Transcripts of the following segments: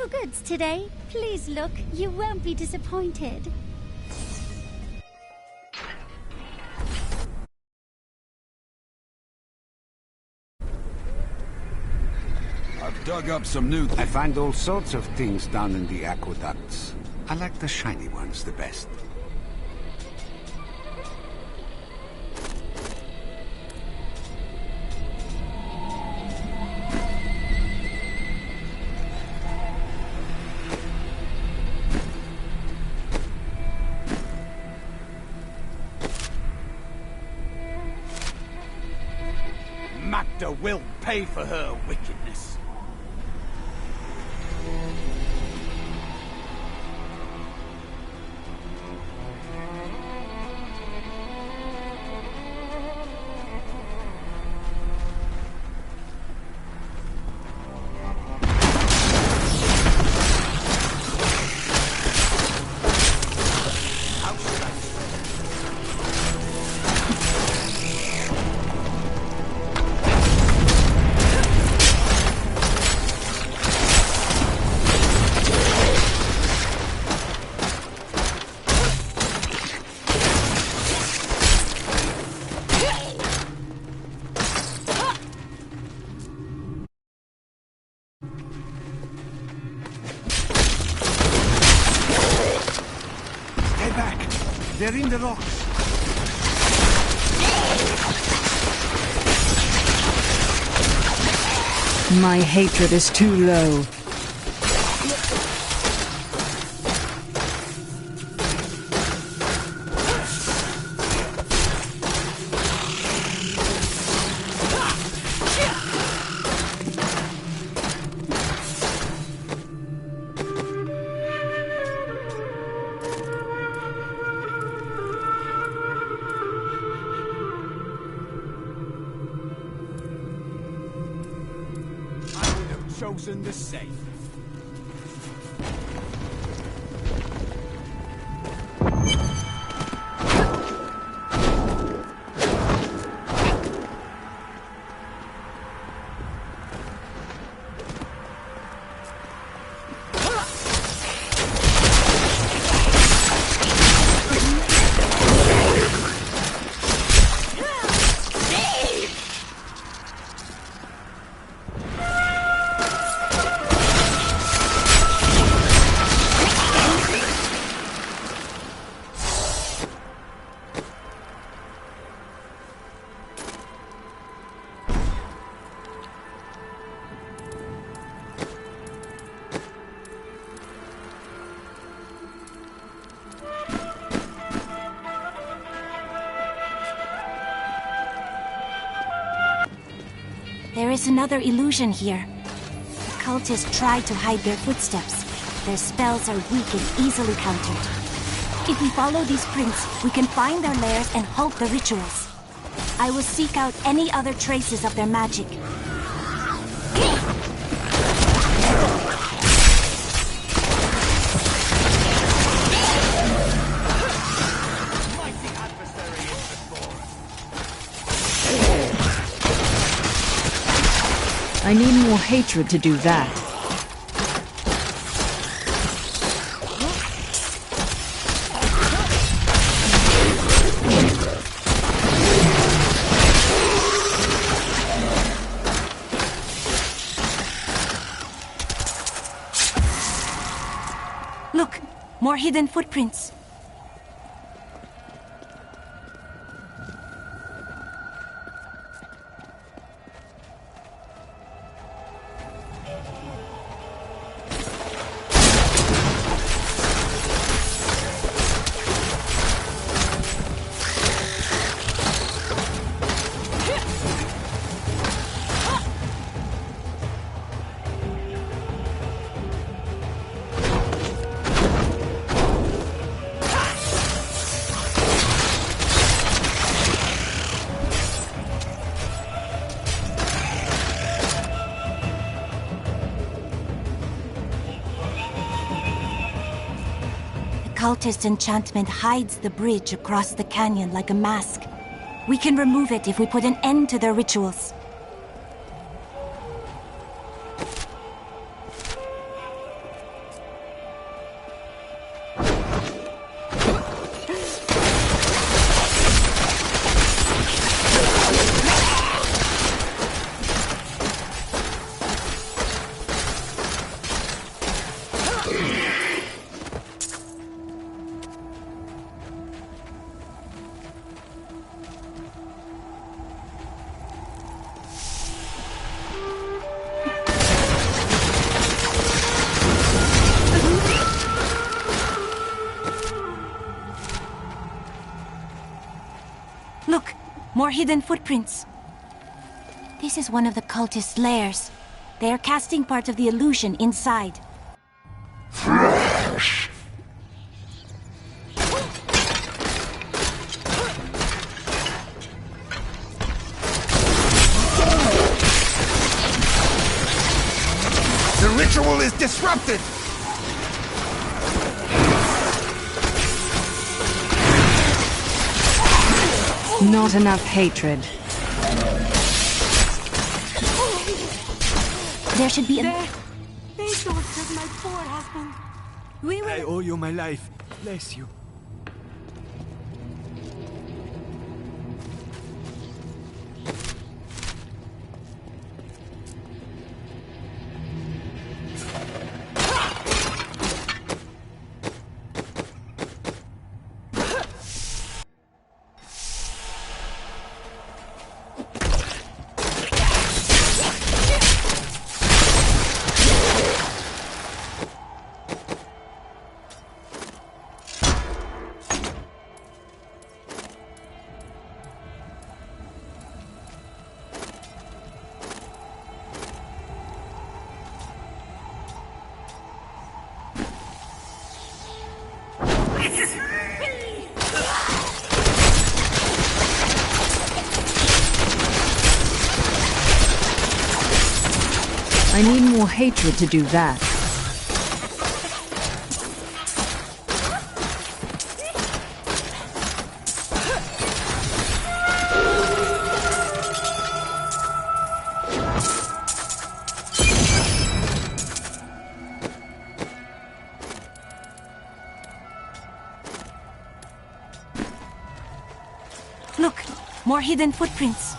new goods today? Please look, you won't be disappointed. I've dug up some new... I find all sorts of things down in the aqueducts. I like the shiny ones the best. Magda will pay for her wickedness. They're in the rocks. My hatred is too low. Chosen the safe. There is another illusion here. The cultists try to hide their footsteps. Their spells are weak and easily countered. If we follow these prints, we can find their lairs and halt the rituals. I will seek out any other traces of their magic. I need more hatred to do that. Look, more hidden footprints. Cultist enchantment hides the bridge across the canyon like a mask. We can remove it if we put an end to their rituals. Look, more hidden footprints. This is one of the cultist's lairs. They are casting part of the illusion inside. Flash! The ritual is disrupted! Not enough hatred. There should be a... They tortured my poor husband. We will... I owe you my life. Bless you. I need more hatred to do that. Look, more hidden footprints.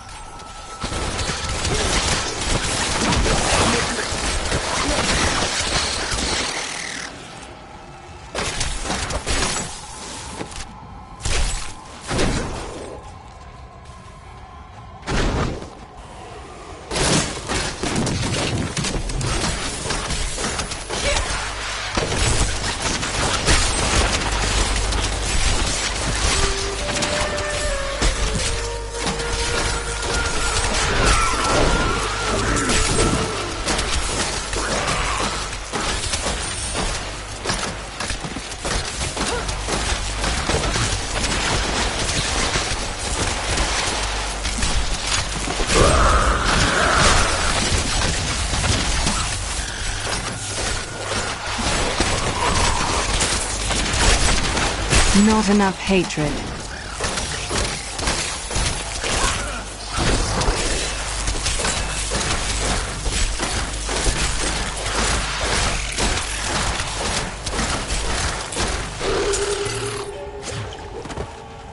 Not enough hatred.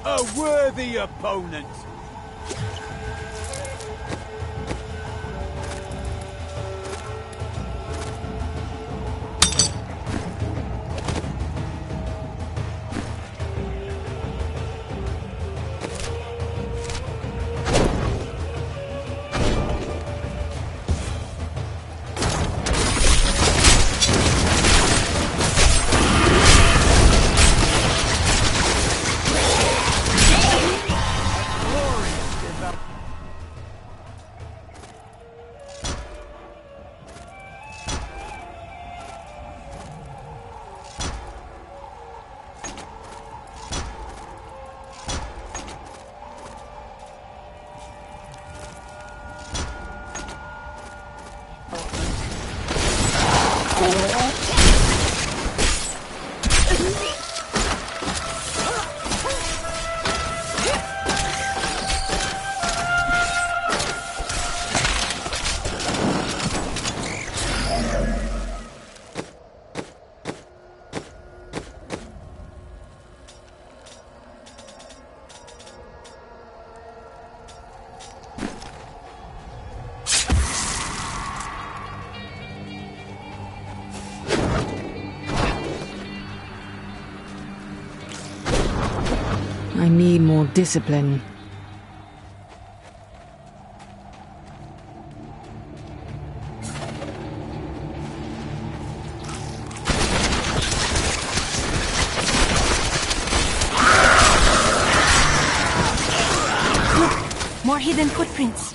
A worthy opponent! I need more discipline. more hidden footprints.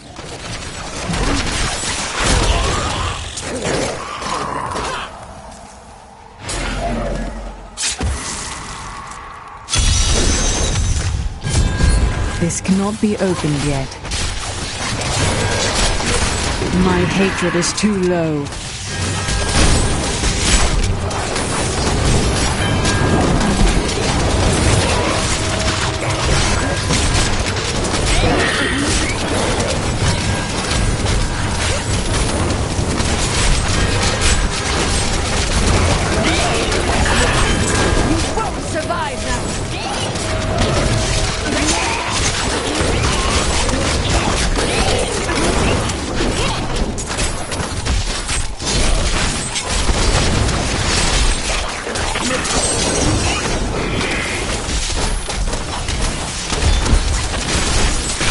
This cannot be opened yet. My hatred is too low.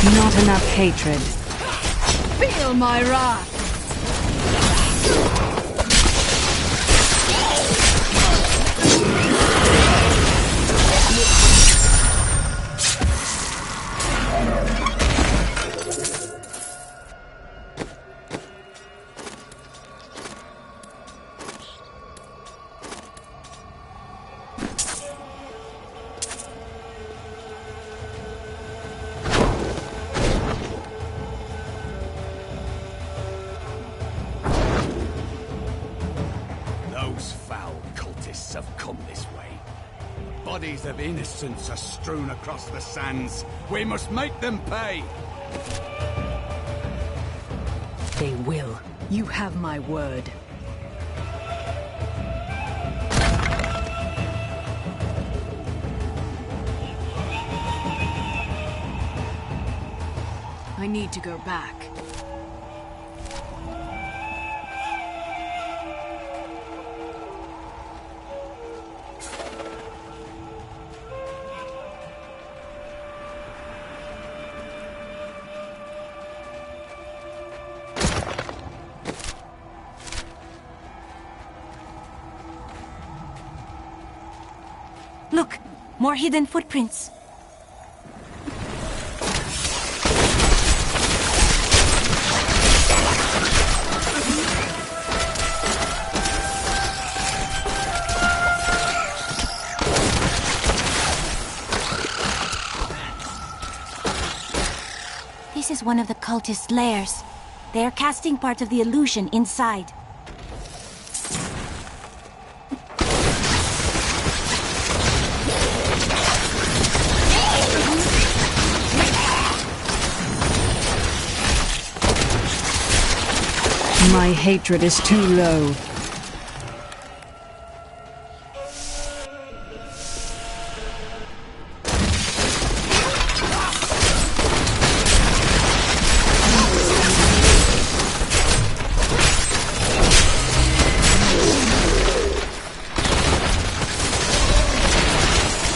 Not enough hatred. Feel my wrath! Have come this way. Bodies of innocents are strewn across the sands. We must make them pay. They will. You have my word. I need to go back. Look, more hidden footprints. This is one of the cultist lairs. They are casting part of the illusion inside. My hatred is too low.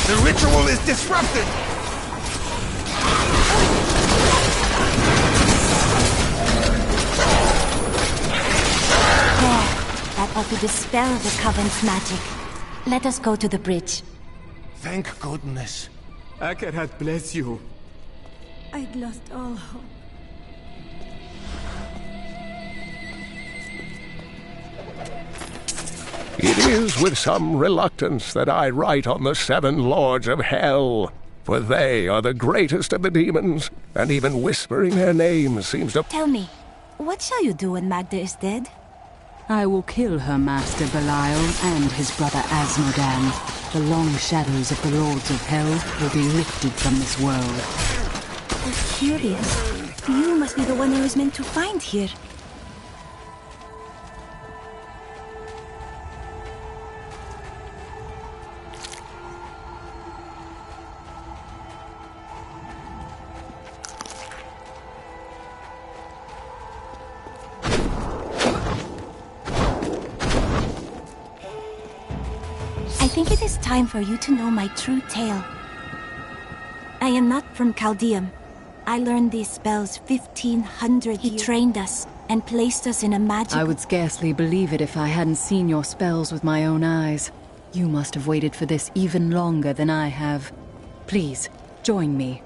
The ritual is disrupted! That ought to dispel the Coven's magic. Let us go to the bridge. Thank goodness. Akarat bless you. I'd lost all hope. It is with some reluctance that I write on the 7 Lords of Hell, for they are the greatest of the demons, and even whispering their names seems to— Tell me, what shall you do when Magda is dead? I will kill her master Belial and his brother Asmodan. The long shadows of the Lords of Hell will be lifted from this world. Oh, curious. You must be the one I was meant to find here. I think it is time for you to know my true tale. I am not from Chaldeum. I learned these spells 1500 He trained us and placed us in a magical— I would scarcely believe it if I hadn't seen your spells with my own eyes. You must have waited for this even longer than I have. Please, join me.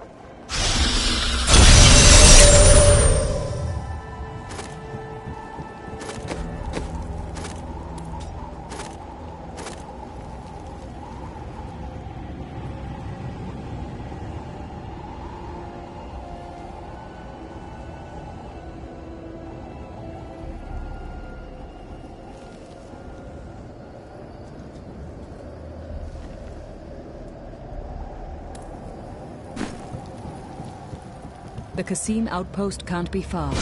The Qasim outpost can't be far.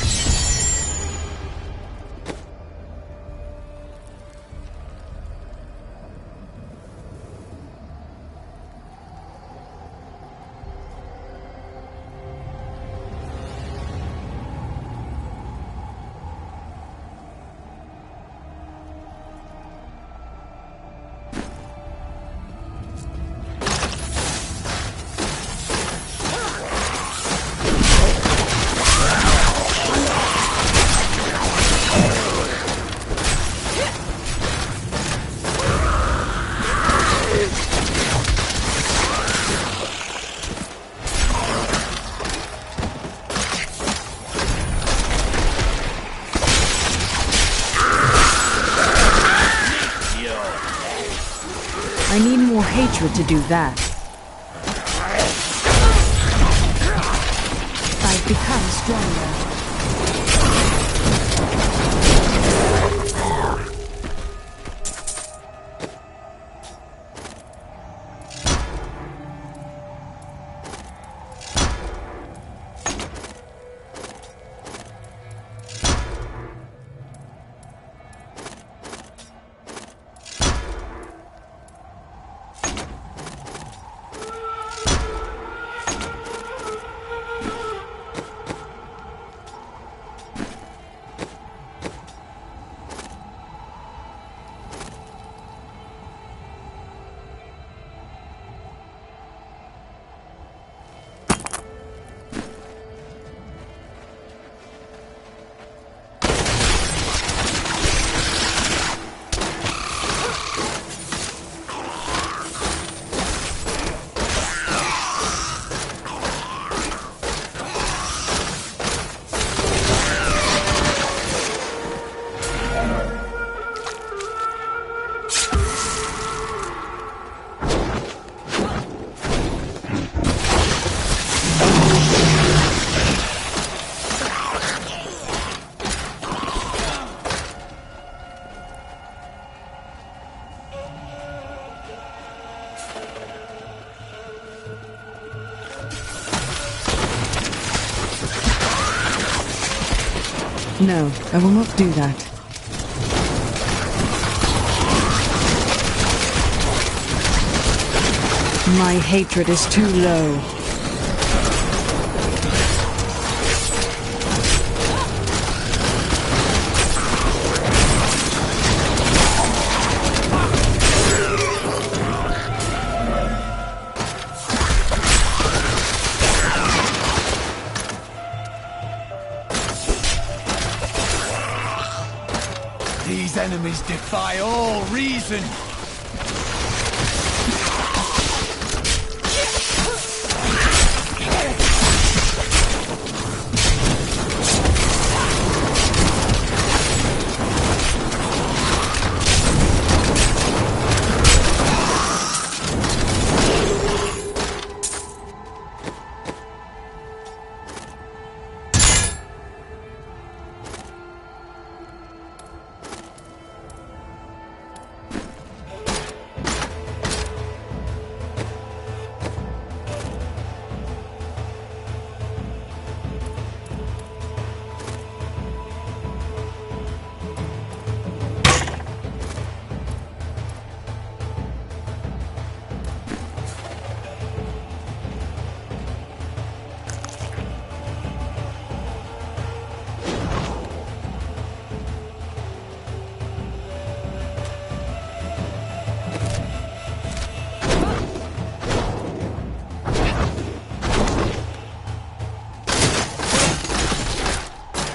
I need more hatred to do that. I've become stronger. No, I will not do that. My hatred is too low. These enemies defy all reason!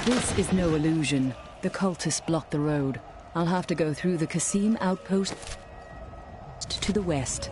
This is no illusion. The cultists block the road. I'll have to go through the Qasim outpost to the west.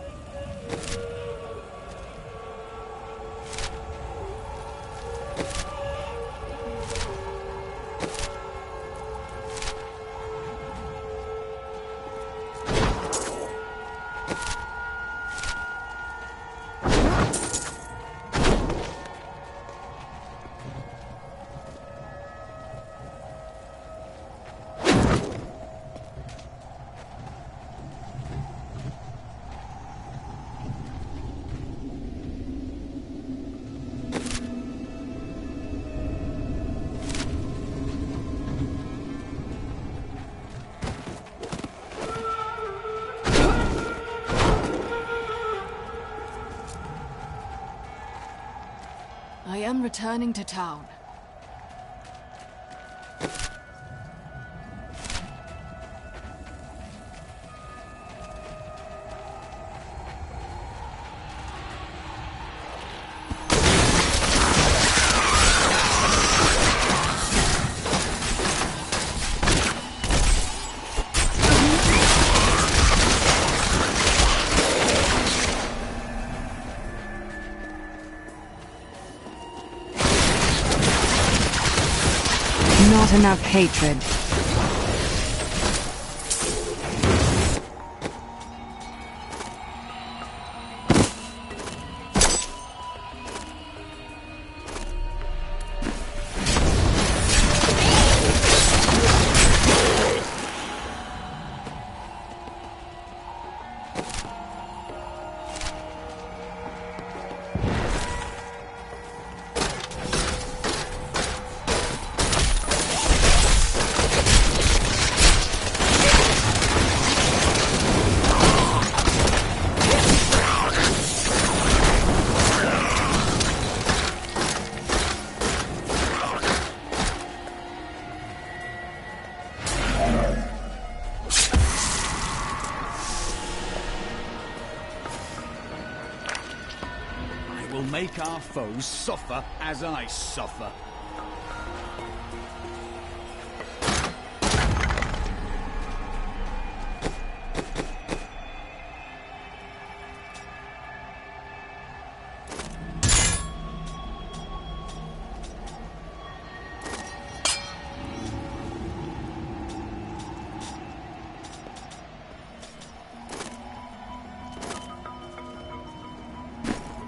am returning to town. Not enough hatred. Will make our foes suffer as I suffer.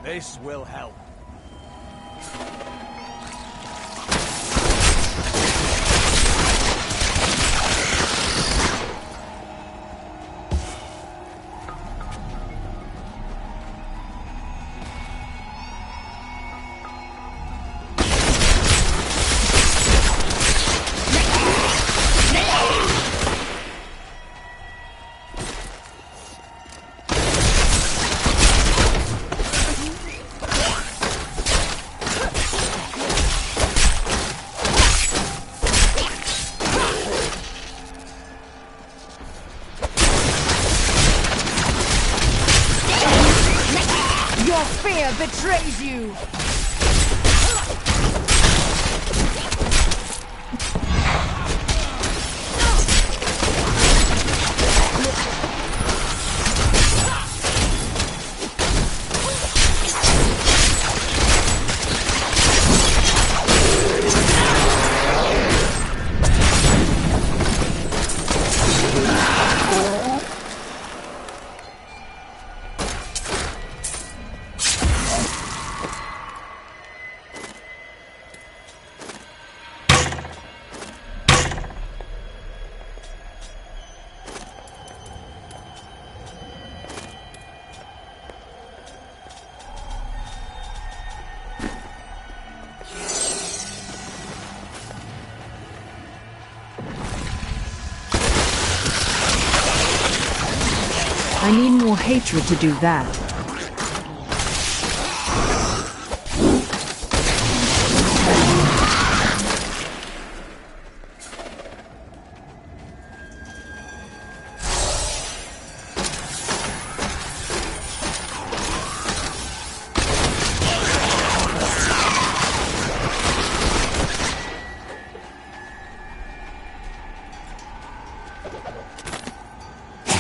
This will help. Fear betrays you! I need more hatred to do that.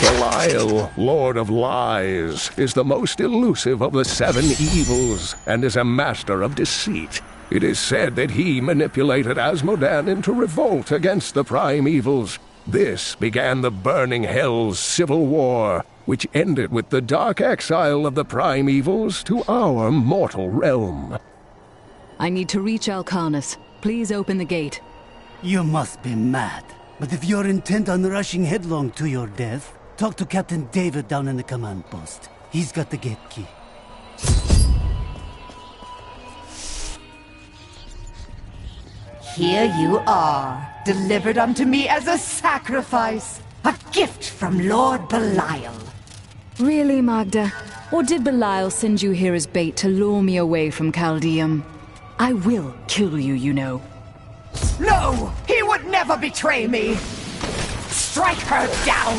Belial, Lord of Lies, is the most elusive of the 7 evils, and is a master of deceit. It is said that he manipulated Asmodan into revolt against the prime evils. This began the Burning Hell's civil war, which ended with the dark exile of the prime evils to our mortal realm. I need to reach Alcanus. Please open the gate. You must be mad. But if you're intent on rushing headlong to your death, talk to Captain David down in the command post. He's got the gate key. Here you are, delivered unto me as a sacrifice, a gift from Lord Belial. Really, Magda? Or did Belial send you here as bait to lure me away from Chaldeum? I will kill you, you know. No! He would never betray me! Strike her down!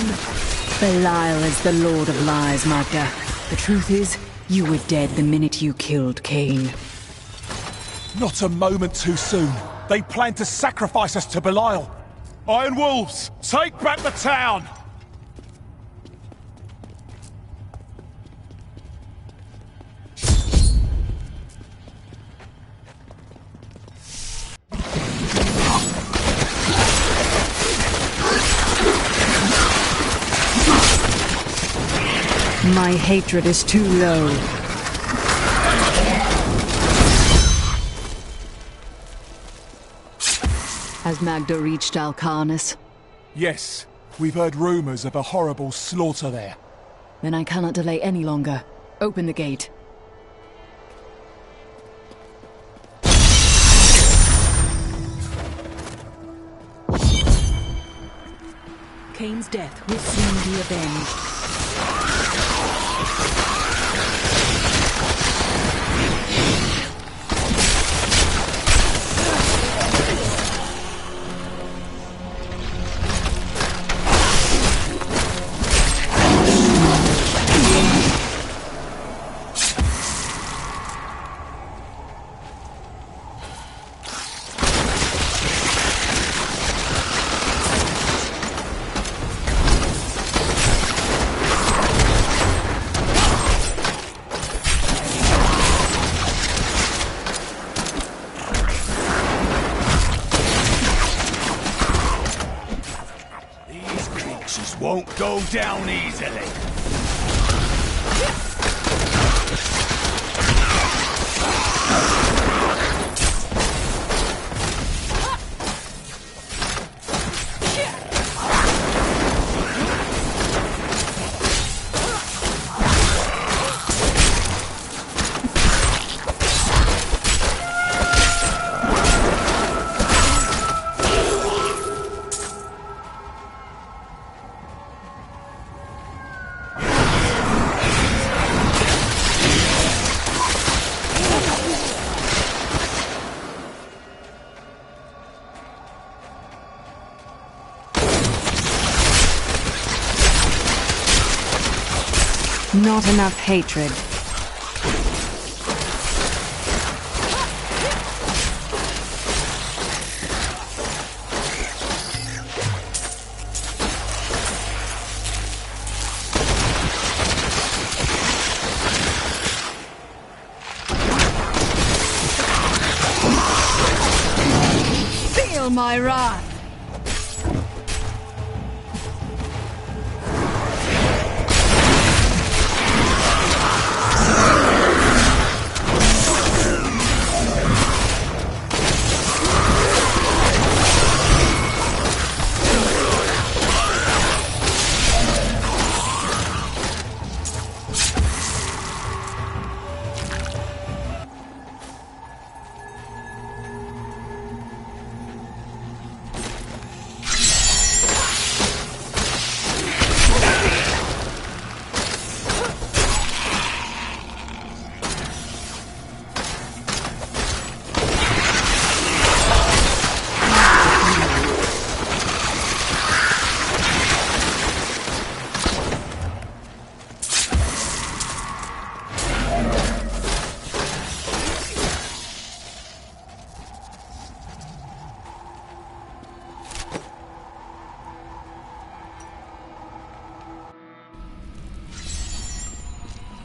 Belial is the Lord of Lies, Magda. The truth is, you were dead the minute you killed Cain. Not a moment too soon. They plan to sacrifice us to Belial. Iron Wolves, take back the town! My hatred is too low. Has Magda reached Alcarnus? Yes, we've heard rumors of a horrible slaughter there. Then I cannot delay any longer. Open the gate. Cain's death will soon be avenged. Won't go down easily. Not enough hatred. Feel my wrath!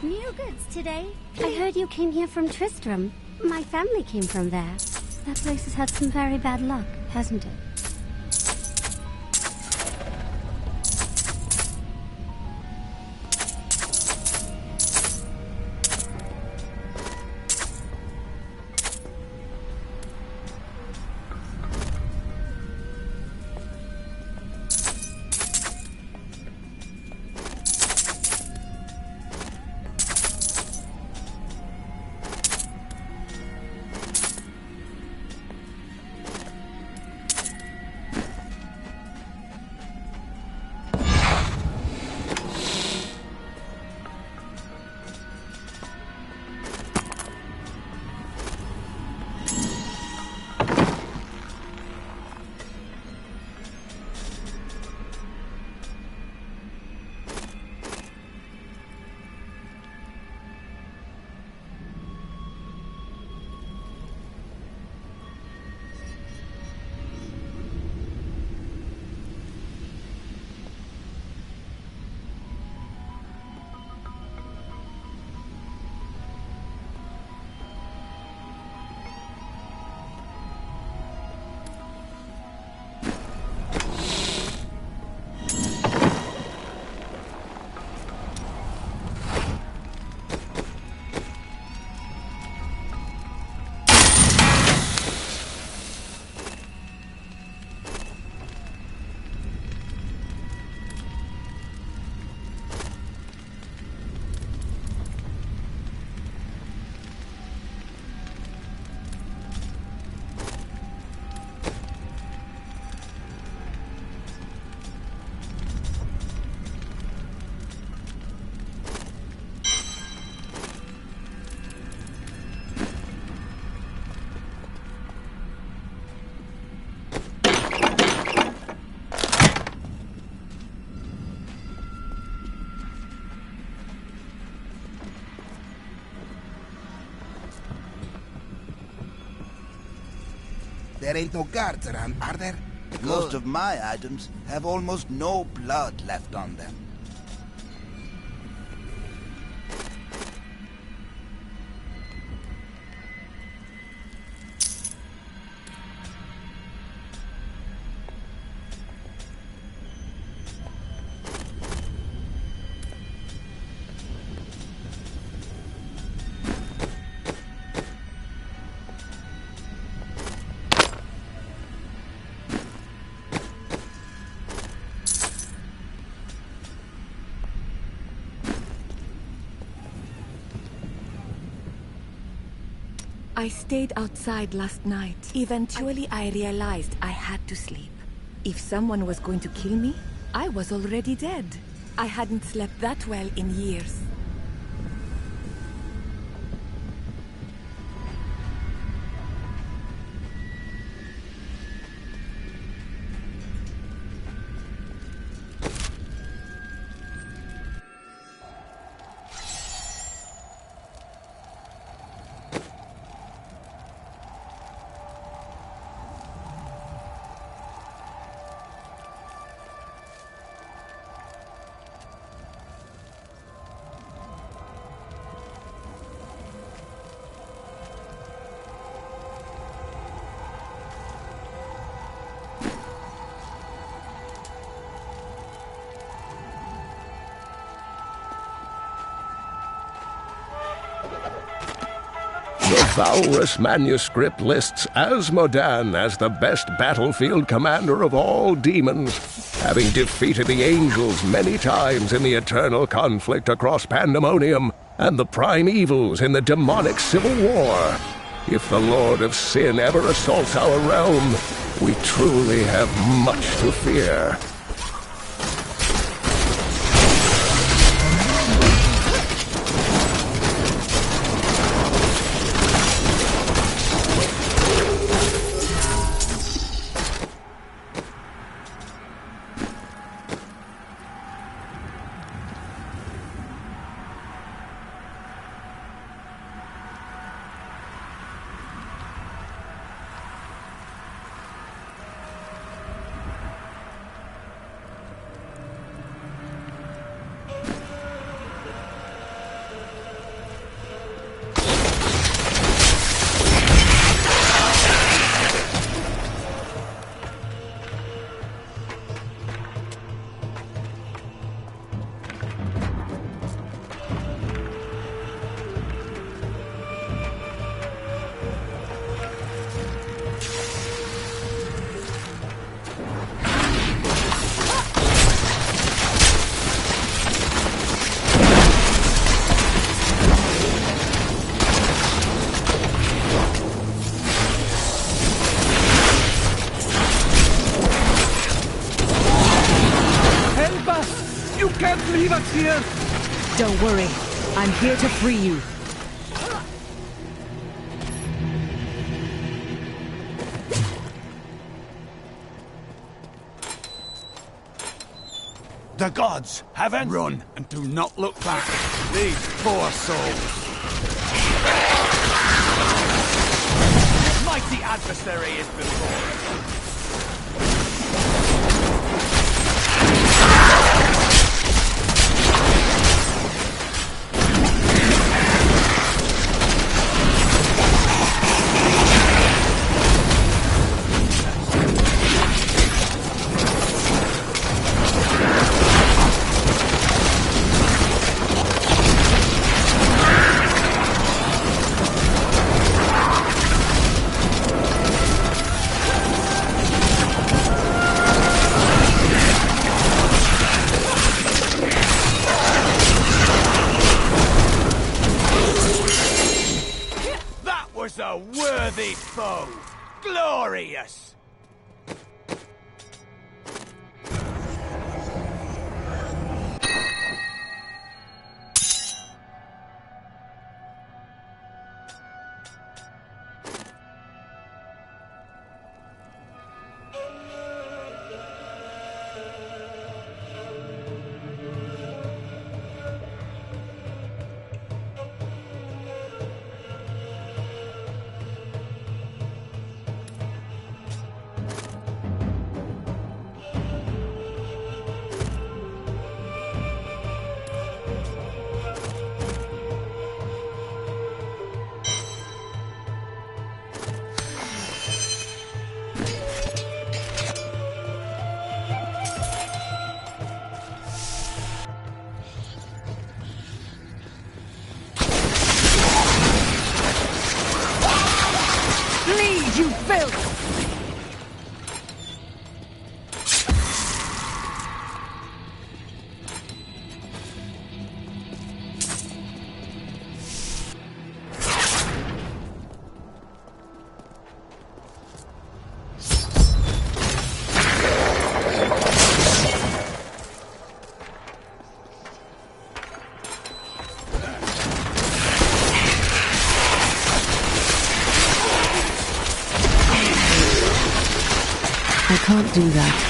New goods today. I heard you came here from Tristram. My family came from there. That place has had some very bad luck, hasn't it? There ain't no guards around, are there? Most of my items have almost no blood left on them. I stayed outside last night. Eventually, I realized I had to sleep. If someone was going to kill me, I was already dead. I hadn't slept that well in years. The Valrus manuscript lists Asmodan as the best battlefield commander of all demons, having defeated the angels many times in the eternal conflict across Pandemonium and the prime evils in the demonic civil war. If the Lord of Sin ever assaults our realm, we truly have much to fear. Don't worry, I'm here to free you. The gods haven't run, and do not look back. These poor souls. Mighty adversary is before us. A worthy foe! Glorious! you filth! I can't do that.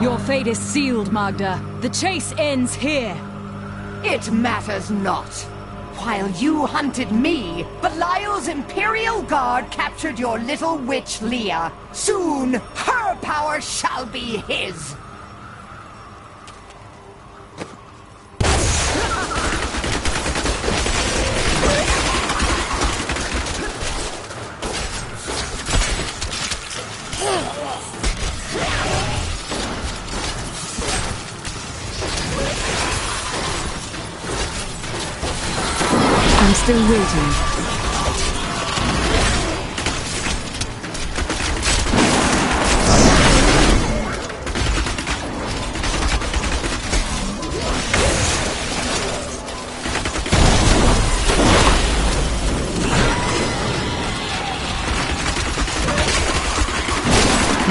Your fate is sealed, Magda. The chase ends here. It matters not. While you hunted me, Belial's Imperial Guard captured your little witch Leah. Soon, her power shall be his. I'm still waiting.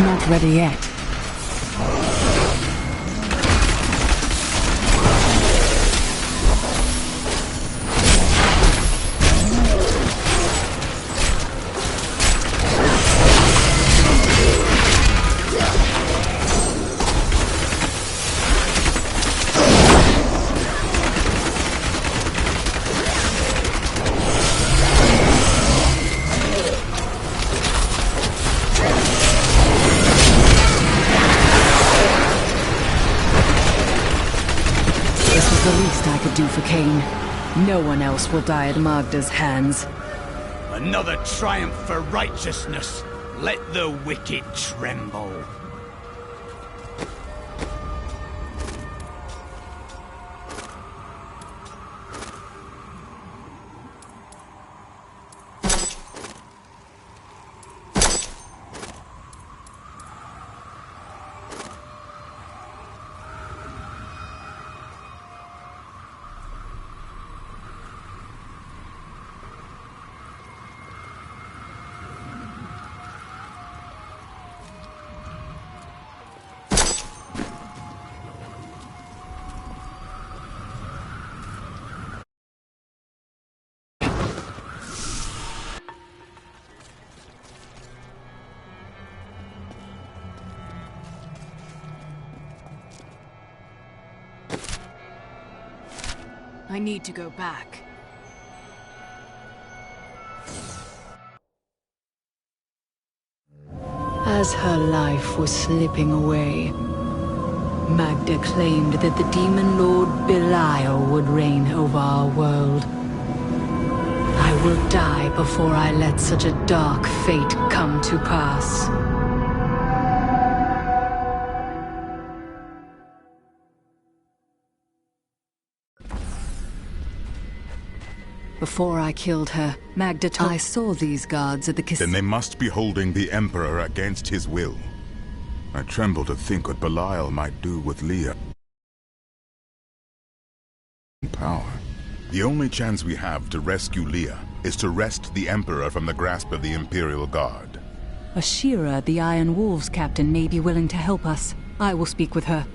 Not ready yet. The least I could do for Cain. No one else will die at Magda's hands. Another triumph for righteousness. Let the wicked tremble. I need to go back. As her life was slipping away, Magda claimed that the demon lord Belial would reign over our world. I will die before I let such a dark fate come to pass. Before I killed her, Magda told I saw these guards at the casino. Then they must be holding the Emperor against his will. I tremble to think what Belial might do with Leah. Power. The only chance we have to rescue Leah is to wrest the Emperor from the grasp of the Imperial Guard. Ashira, the Iron Wolves captain, may be willing to help us. I will speak with her.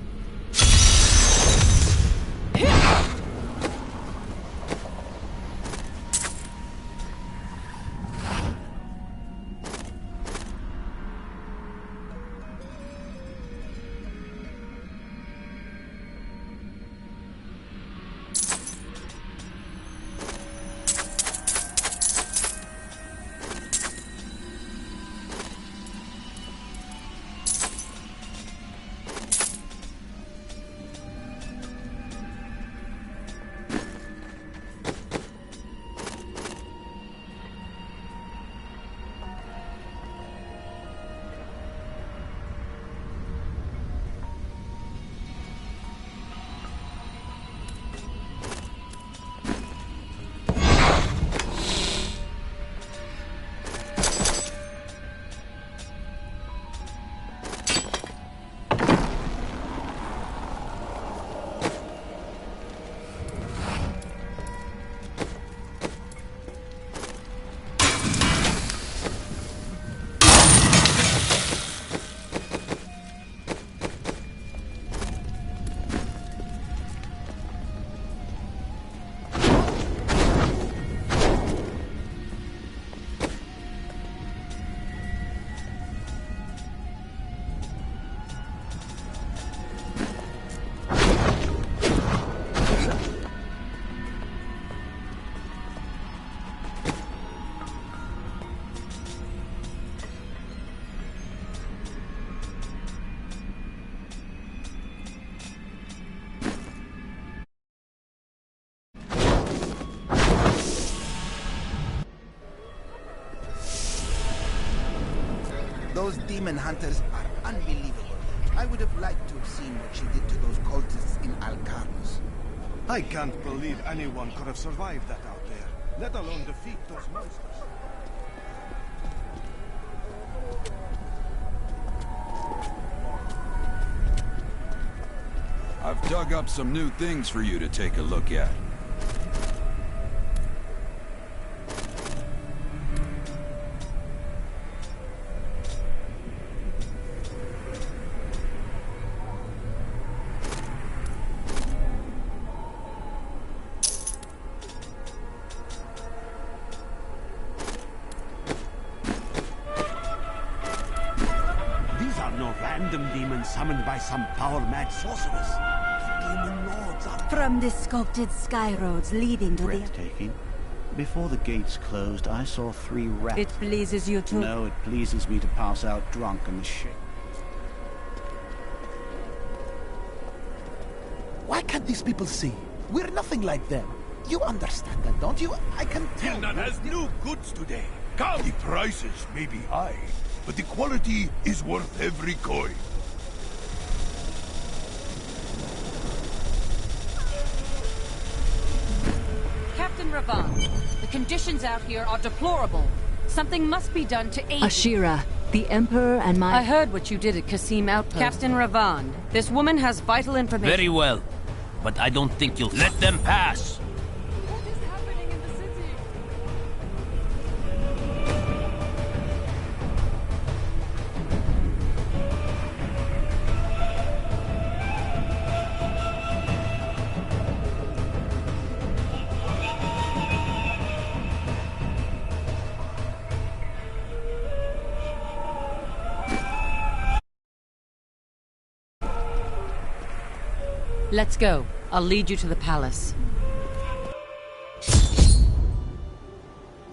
Those demon hunters are unbelievable. I would have liked to have seen what she did to those cultists in Alcarnos. I can't believe anyone could have survived that out there. let alone defeat those monsters. I've dug up some new things for you to take a look at. These are no random demons summoned by some power-mad sorceress. Demon lords are From the sculpted sky roads leading to the... breathtaking. Before the gates closed, I saw 3 rats. It pleases you to... No, it pleases me to pass out drunk in the ship. Why can't these people see? We're nothing like them. You understand that, don't you? I can tell. Tilnan has new goods today. Come. The prices may be high, but the quality is worth every coin. Captain Ravan, the conditions out here are deplorable. Something must be done to aid... Ashira, the Emperor and my... I heard what you did at Qasim Outpost. Captain Ravan, this woman has vital information... Very well, but I don't think you'll... Let them pass! Let's go. I'll lead you to the palace.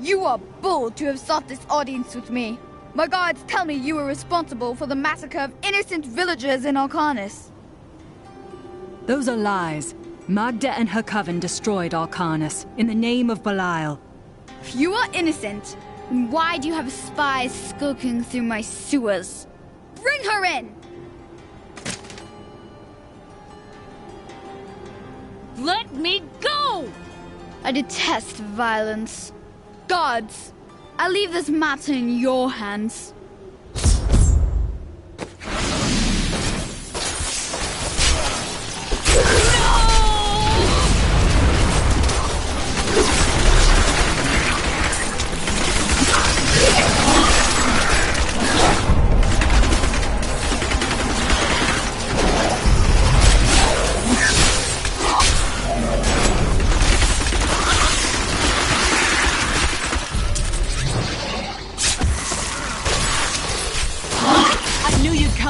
You are bold to have sought this audience with me. My guards tell me you were responsible for the massacre of innocent villagers in Arcanis. Those are lies. Magda and her coven destroyed Arcanis in the name of Belial. If you are innocent, then why do you have spies skulking through my sewers? Bring her in! Let me go! I detest violence. Guards, I leave this matter in your hands.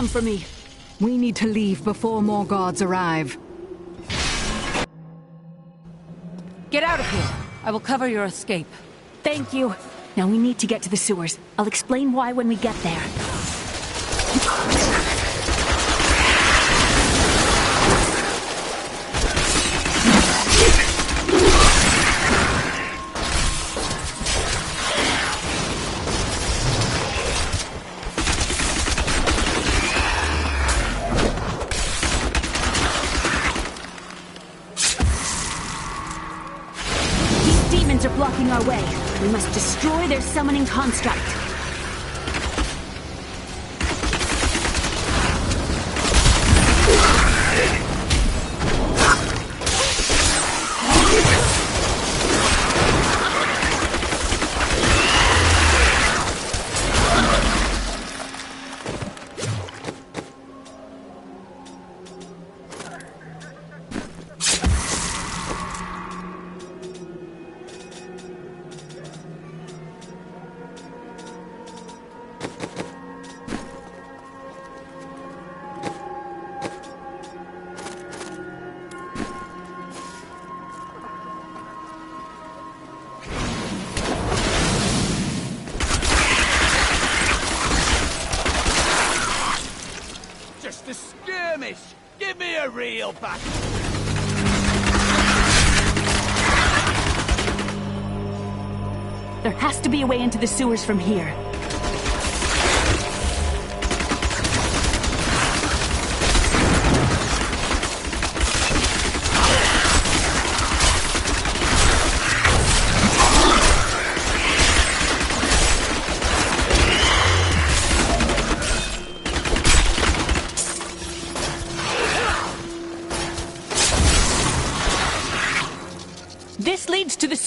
For me. We need to leave before more guards arrive. Get out of here. I will cover your escape. Thank you. Now we need to get to the sewers. I'll explain why when we get there. Blocking our way. We must destroy their summoning construct. Give me a reel back! There has to be a way into the sewers from here.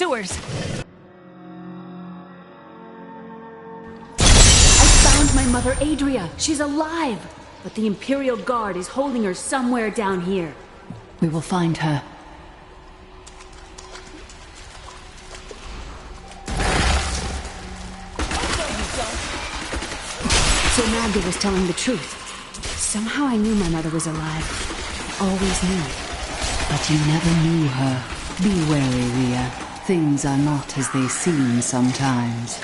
sewers. I found my mother Adria. She's alive. But the Imperial Guard is holding her somewhere down here. We will find her. So Magda was telling the truth. Somehow I knew my mother was alive. Always knew. But you never knew her. Be wary, Rhea. Things are not as they seem sometimes.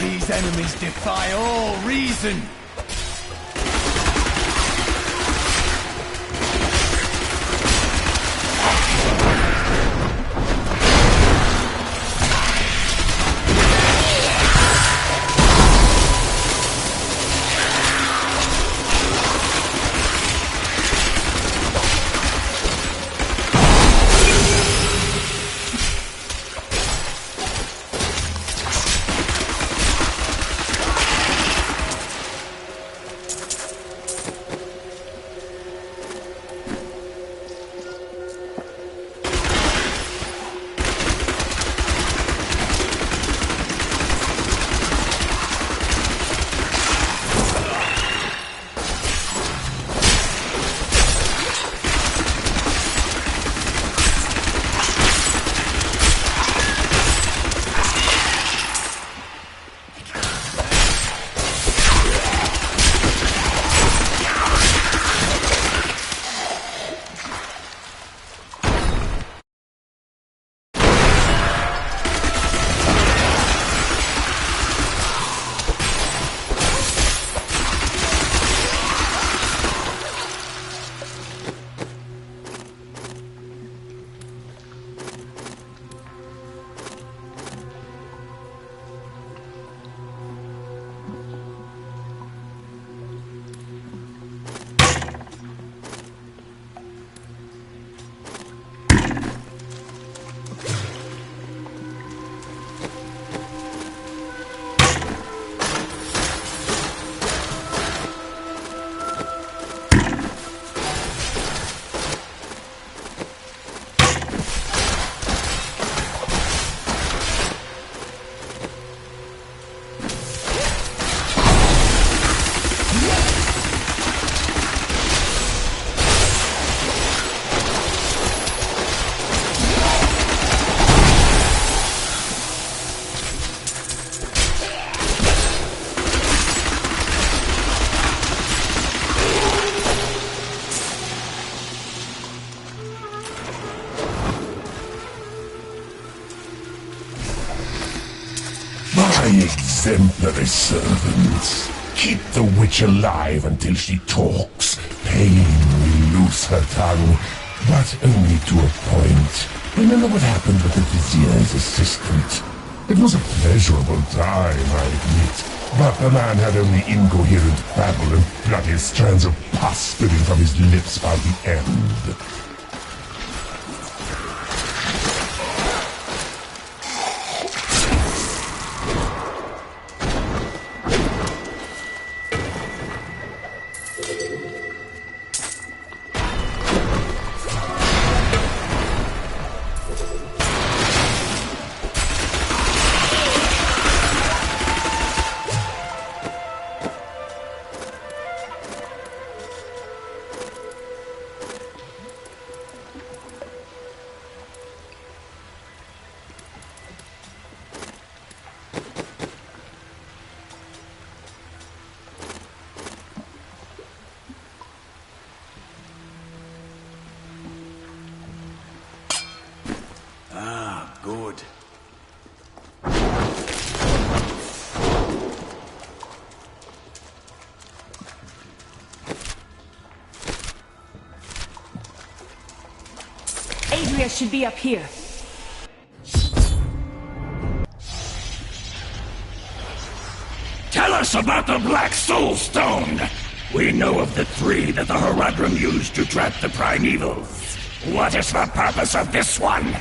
These enemies defy all reason! Exemplary servants. Keep the witch alive until she talks. Pain will loose her tongue, but only to a point. Remember what happened with the vizier's assistant? It was a pleasurable time, I admit, but the man had only incoherent babble and bloody strands of pus spilling from his lips by the end. Good. Adria should be up here. Tell us about the Black Soul Stone! We know of the 3 that the Horadrim used to trap the Primevals. What is the purpose of this one?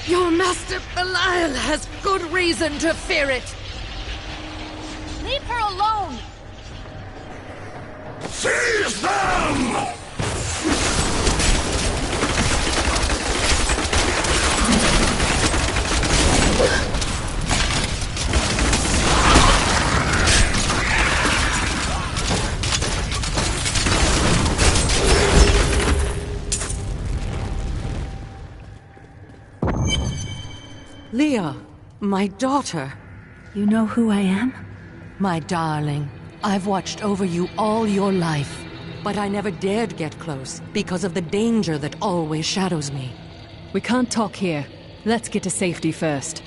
Your master Belial has good reason to fear it. Leave her alone! Seize them! Leah, my daughter. You know who I am? My darling, I've watched over you all your life, but I never dared get close because of the danger that always shadows me. We can't talk here. Let's get to safety first.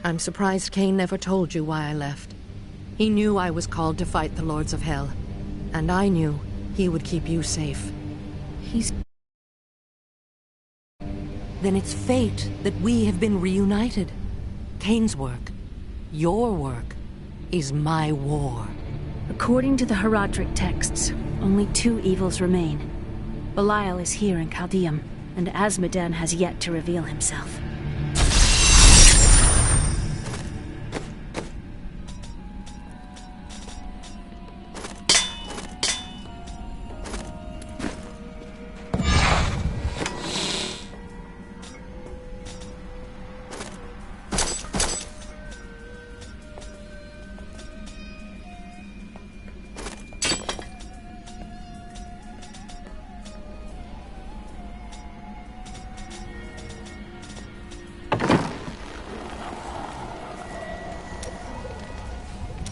I'm surprised Cain never told you why I left. He knew I was called to fight the Lords of Hell, and I knew he would keep you safe. Then it's fate that we have been reunited. Cain's work, your work, is my war. According to the Horadric texts, only 2 evils remain. Belial is here in Chaldeum, and Azmodan has yet to reveal himself.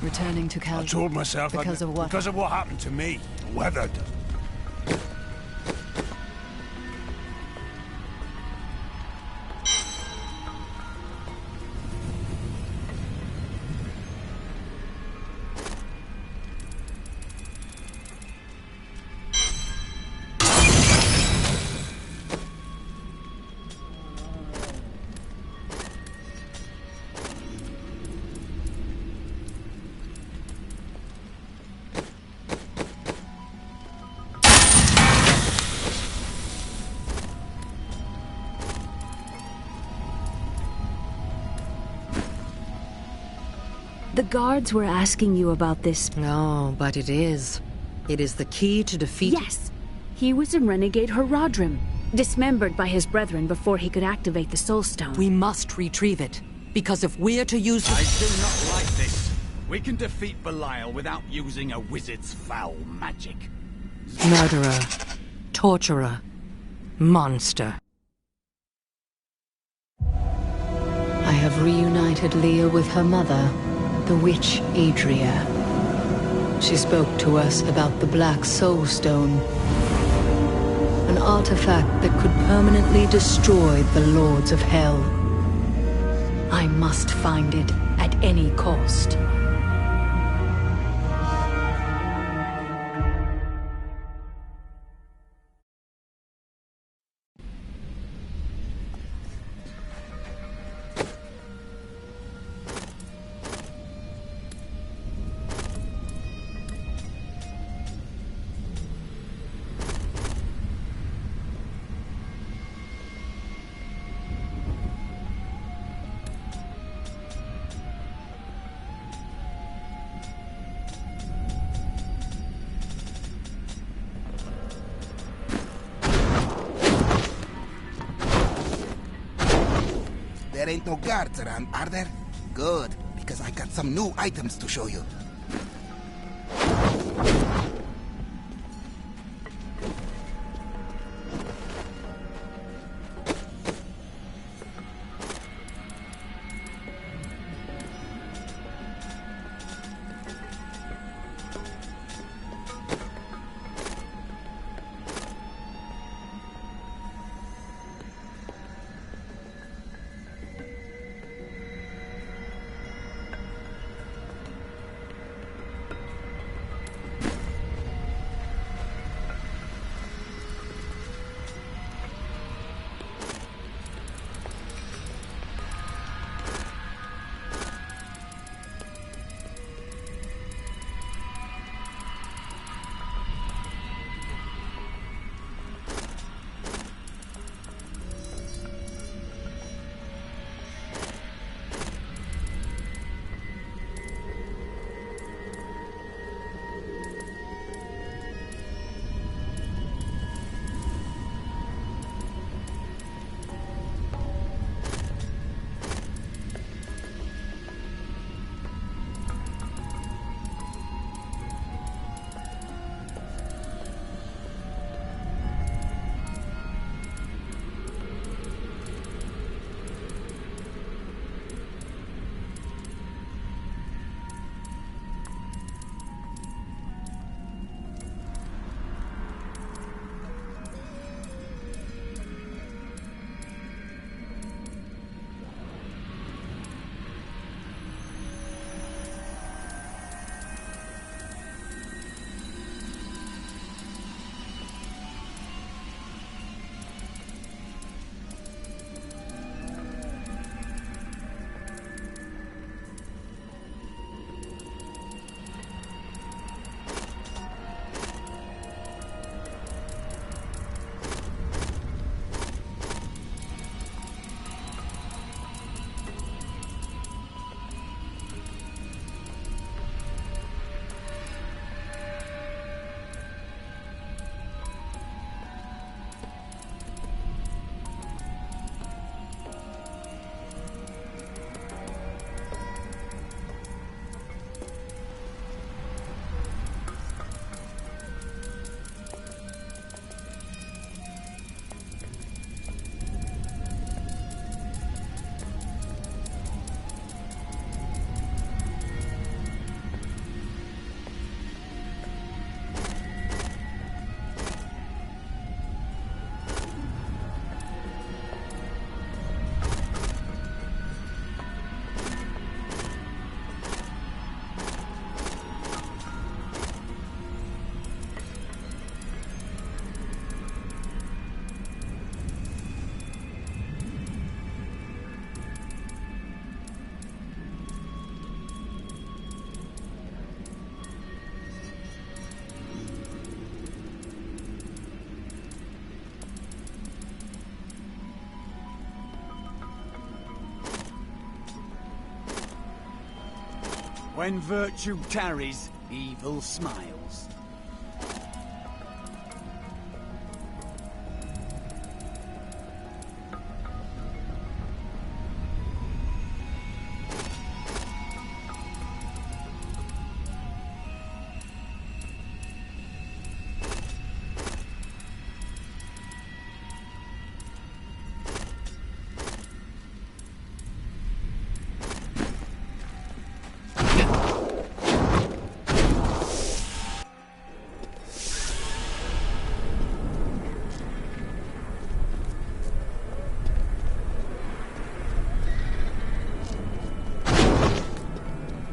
Returning to Cal. I told myself because of what? Because of what happened to me. The weather. The guards were asking you about this. No, but it is. It is the key to defeat... Yes! He was a renegade Horadrim, dismembered by his brethren before he could activate the Soul Stone. We must retrieve it, because if we're to use the... I do not like this. We can defeat Belial without using a wizard's foul magic. Murderer, torturer, monster. I have reunited Leah with her mother, the witch Adria. She spoke to us about the Black Soul Stone, an artifact that could permanently destroy the Lords of Hell. I must find it at any cost. There ain't no guards around, are there? Good, because I got some new items to show you. When virtue tarries, evil smiles.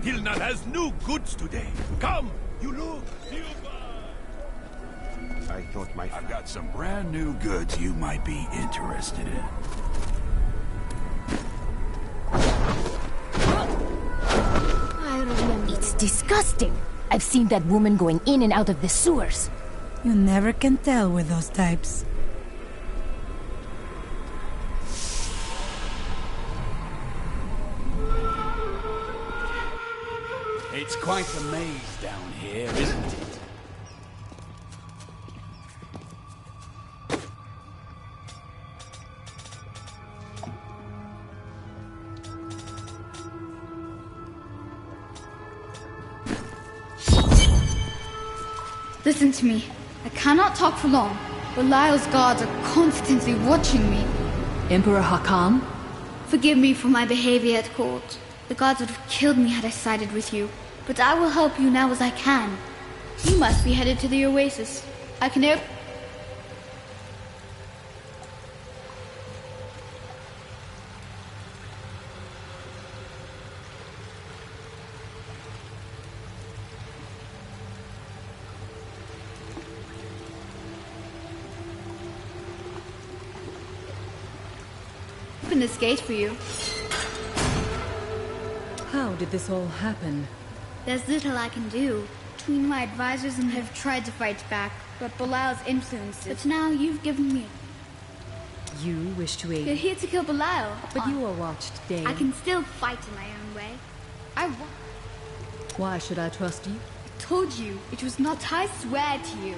Hilna has new goods today. Come, you look. I thought I've got some brand new goods you might be interested in. I remember. It's disgusting. I've seen that woman going in and out of the sewers. You never can tell with those types. It's quite a maze down here, isn't it? Listen to me. I cannot talk for long. Belial's guards are constantly watching me. Emperor Hakam? Forgive me for my behavior at court. The gods would have killed me had I sided with you. But I will help you now as I can. You must be headed to the oasis. I can help. Open this gate for you. How did this all happen? There's little I can do. Between my advisors and have tried to fight back, but Belial's influences. But now you've given me. You wish to aid. You're here to kill Belial. But you are watched daily. I can still fight in my own way. Why should I trust you? I told you it was not. I swear to you.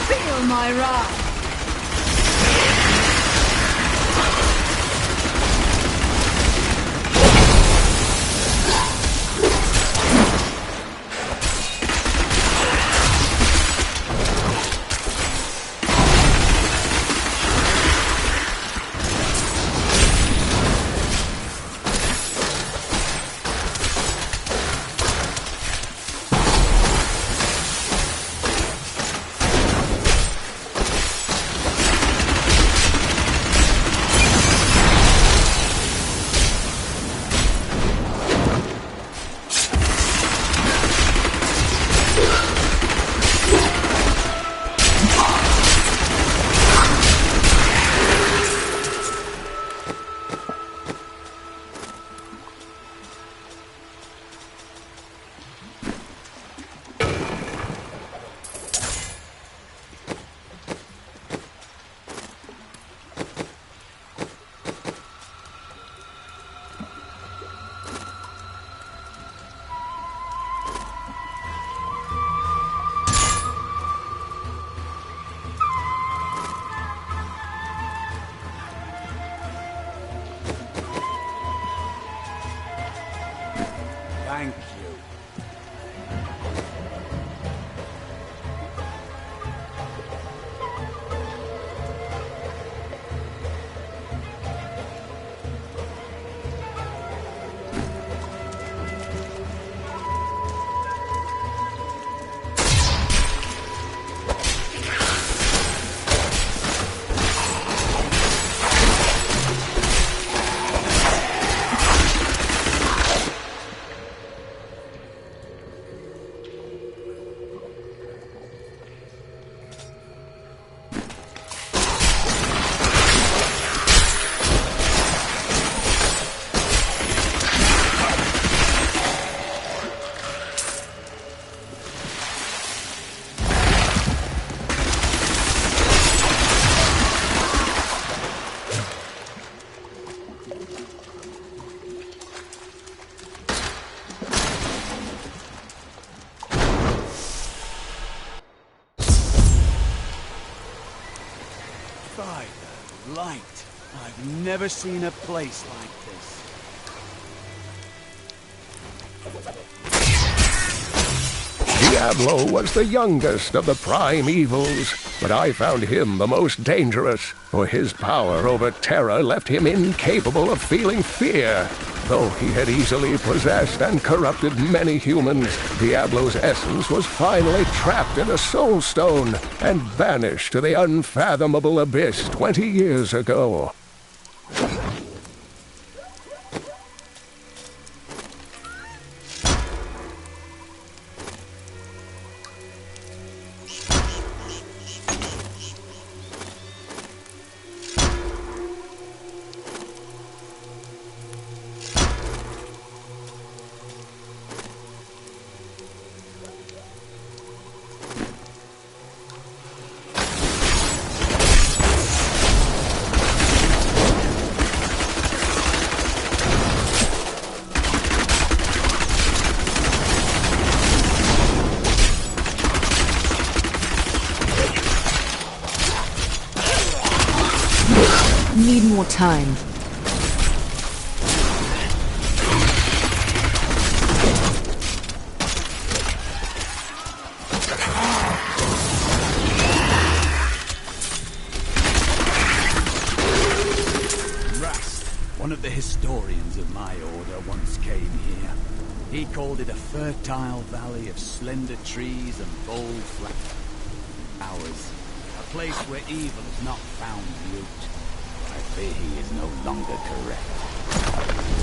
Feel my wrath. Thank you. By the light, I've never seen a place like this. Diablo was the youngest of the prime evils, but I found him the most dangerous, for his power over terror left him incapable of feeling fear. Though he had easily possessed and corrupted many humans, Diablo's essence was finally trapped in a soul stone and vanished to the unfathomable abyss 20 years ago. Need more time. One of the historians of my order once came here. He called it a fertile valley of slender trees and bold flowers. A place where evil has not found root. I fear he is no longer correct.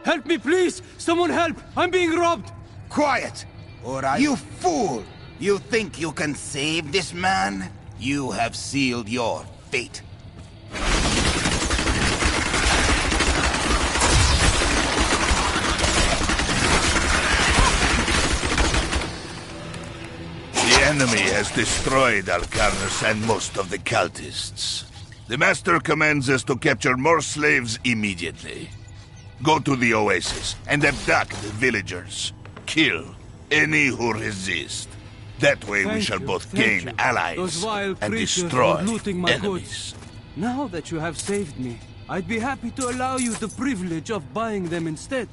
Help me, please! Someone help! I'm being robbed! Quiet! Or you fool! You think you can save this man? You have sealed your fate. The enemy has destroyed Alcarnus and most of the cultists. The Master commands us to capture more slaves immediately. Go to the oasis and abduct the villagers. Kill any who resist. That way we shall both gain allies and destroy enemies. Now that you have saved me, I'd be happy to allow you the privilege of buying them instead.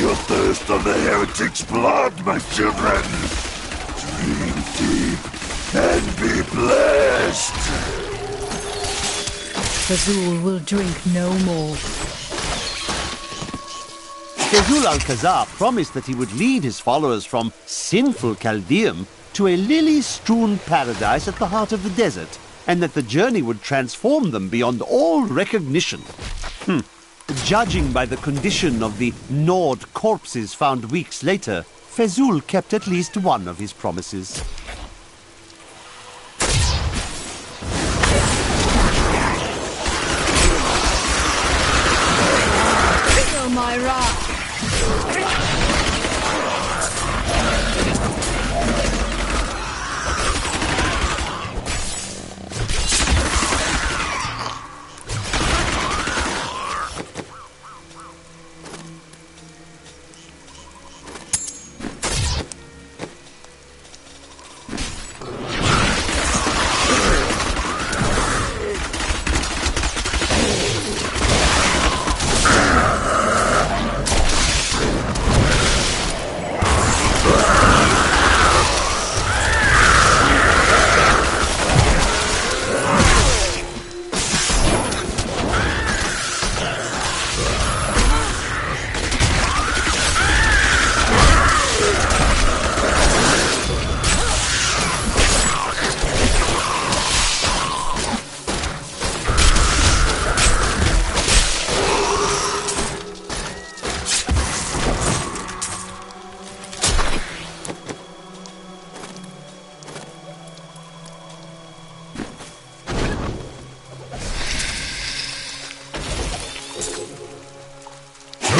your thirst on the heretic's blood, my children. Dream deep and be blessed. Fazul will drink no more. Fazul Alcazar promised that he would lead his followers from sinful Chaldeum to a lily-strewn paradise at the heart of the desert, and that the journey would transform them beyond all recognition. Judging by the condition of the gnawed corpses found weeks later, Fazul kept at least one of his promises. Feel my wrath!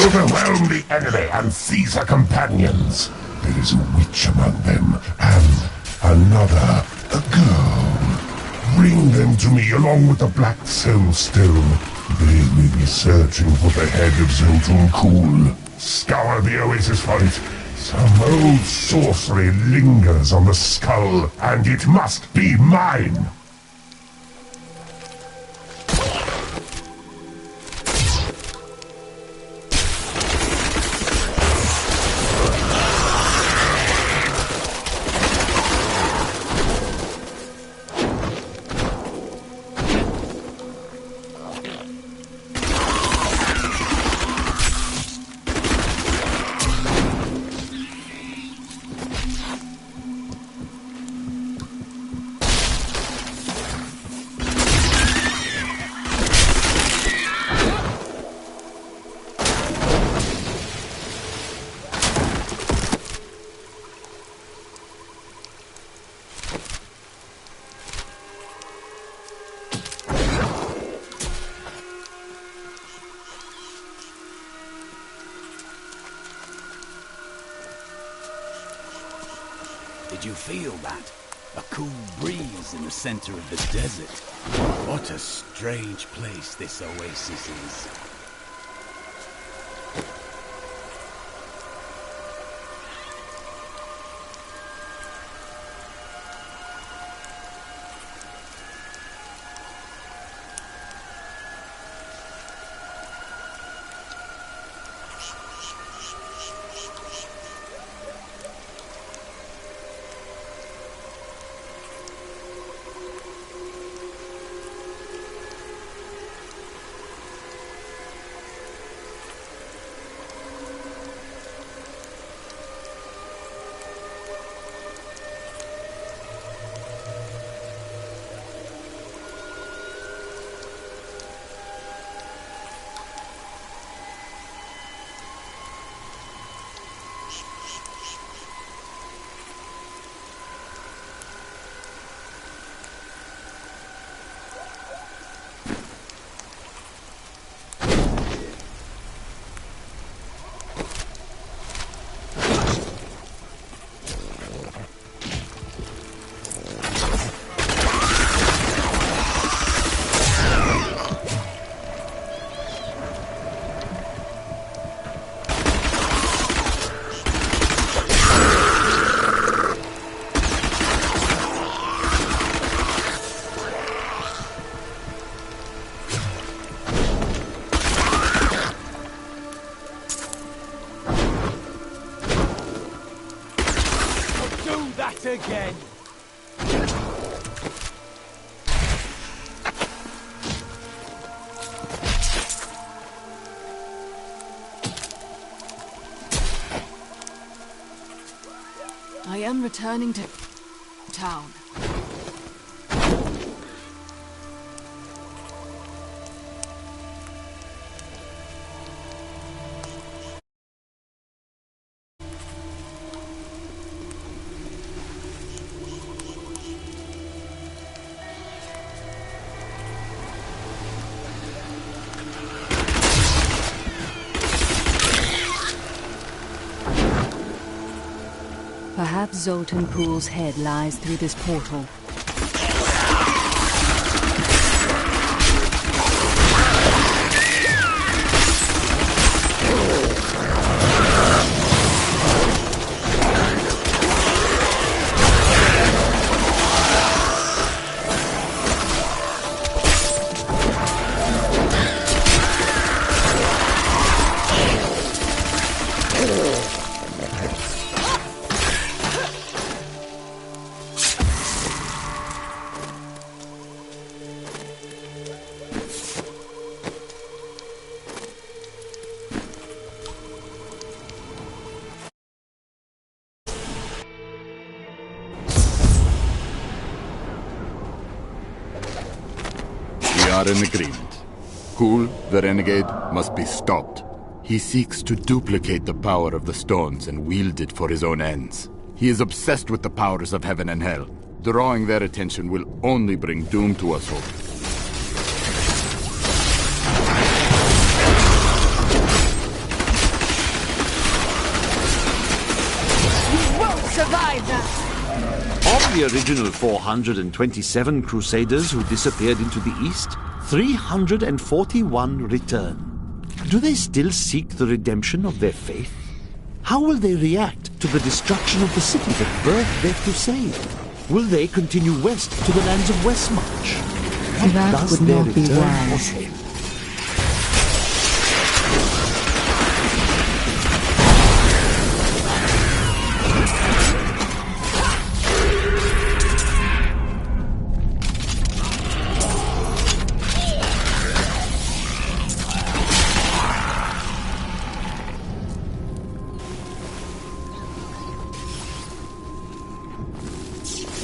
Overwhelm the enemy and seize her companions. There is a witch among them, and another, a girl. Bring them to me along with the Black Soul Stone. They may be searching for the head of Zoltun. Scour the oasis for it. Some old sorcery lingers on the skull, and it must be mine. Did you feel that? A cool breeze in the center of the desert. What a strange place this oasis is. again. I am returning to town. Perhaps Zoltan Pool's head lies through this portal. We are in agreement. Kul, the renegade, must be stopped. He seeks to duplicate the power of the stones and wield it for his own ends. He is obsessed with the powers of heaven and hell. Drawing their attention will only bring doom to us all. You won't survive that! Of the original 427 Crusaders who disappeared into the east, 341 return. Do they still seek the redemption of their faith? How will they react to the destruction of the city that birthed their crusade? Will they continue west to the lands of Westmarch? What That does would their not be return wise. portend?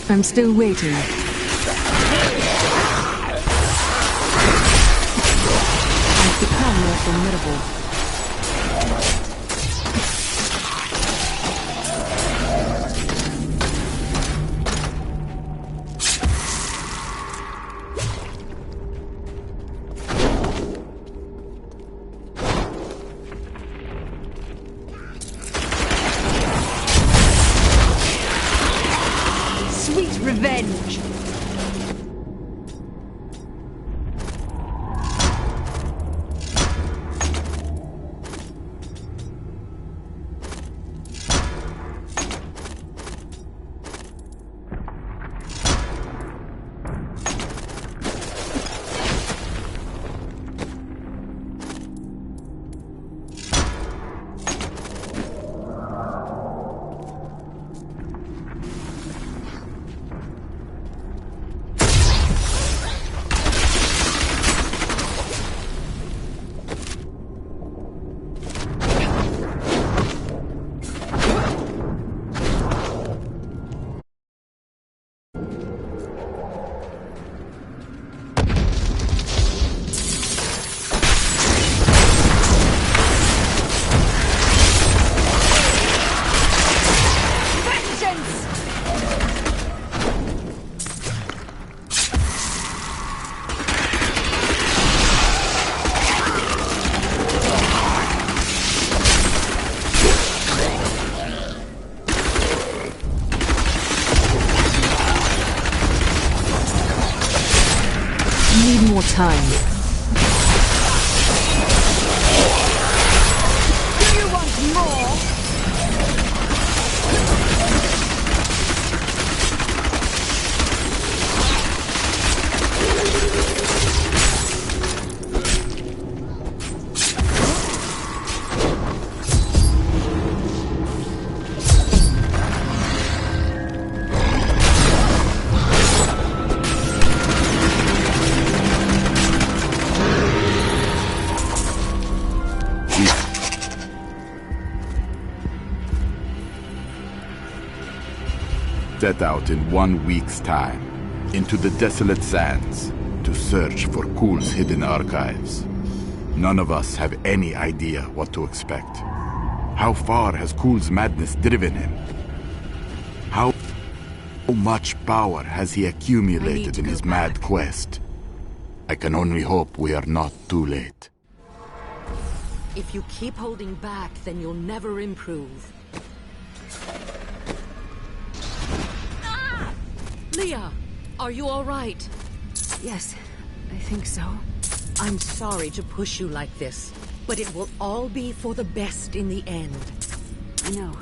I'm still waiting. I've become more formidable. Sweet revenge! Need more time. Do you want more? set out in 1 week's time into the desolate sands to search for Kul's hidden archives. None of us have any idea what to expect. How far has Kul's madness driven him? How much power has he accumulated in his mad quest? I can only hope we are not too late. If you keep holding back, then you'll never improve. Ah! Leah, are you all right? Yes, I think so. I'm sorry to push you like this, but it will all be for the best in the end. I know.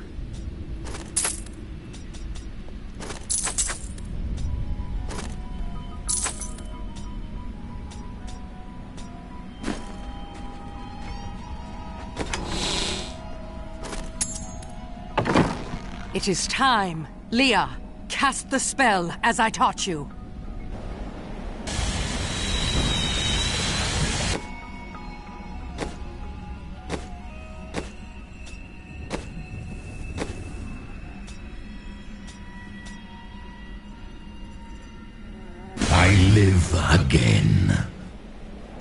It is time. Leah, cast the spell as I taught you. I live again.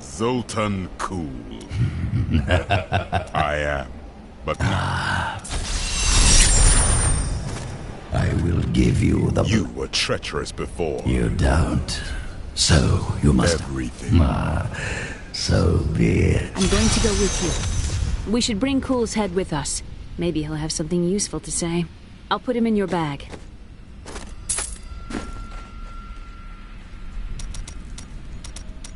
Zoltan Kul. I am, but I will give you the... You were treacherous before. You don't. So, you must... Everything. So be it. I'm going to go with you. We should bring Kul's head with us. Maybe he'll have something useful to say. I'll put him in your bag.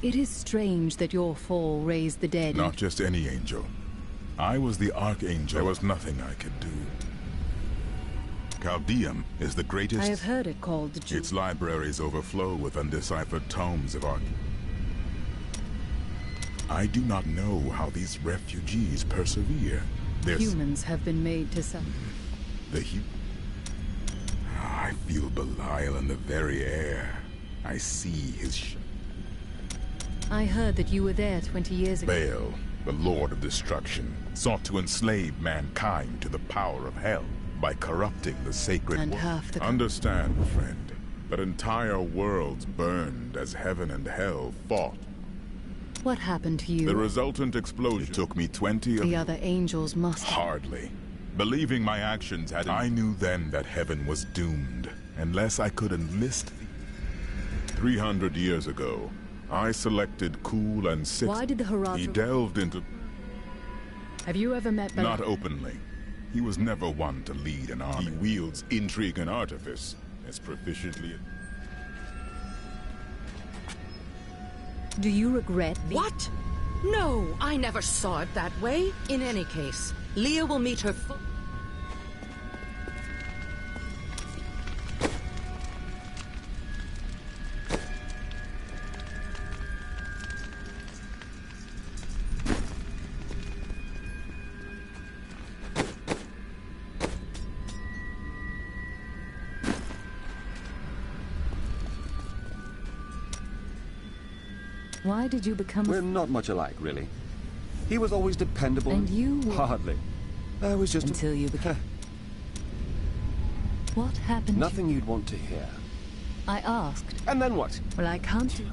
It is strange that your fall raised the dead. Not just any angel. I was the Archangel. There was nothing I could do. Chaldeum is the greatest... I have heard it called the Its libraries overflow with undeciphered tomes of art. I do not know how these refugees persevere. Humans have been made to suffer. I feel Belial in the very air. I see his... I heard that you were there 20 years ago. Baal, the Lord of Destruction, sought to enslave mankind to the power of hell by corrupting the sacred And world. half the... Understand, friend, that entire worlds burned as heaven and hell fought. What happened to you? The resultant explosion took me 20 of... The other angels must... Hardly. Believing my actions had... I knew then that heaven was doomed, unless I could enlist... 300 years ago, I selected Kul and Six... Why did the Haradrim... He delved into... Have you ever met... Not openly. He was never one to lead an army. He wields intrigue and artifice as proficiently... Do you regret... What? No, I never saw it that way. In any case, Leah will meet her full... Why did you become... We're not much alike, really. He was always dependable. And you... Hardly. I was just... Until you became... What happened? Nothing you'd want to hear. I asked. And then what? Well, I can't do...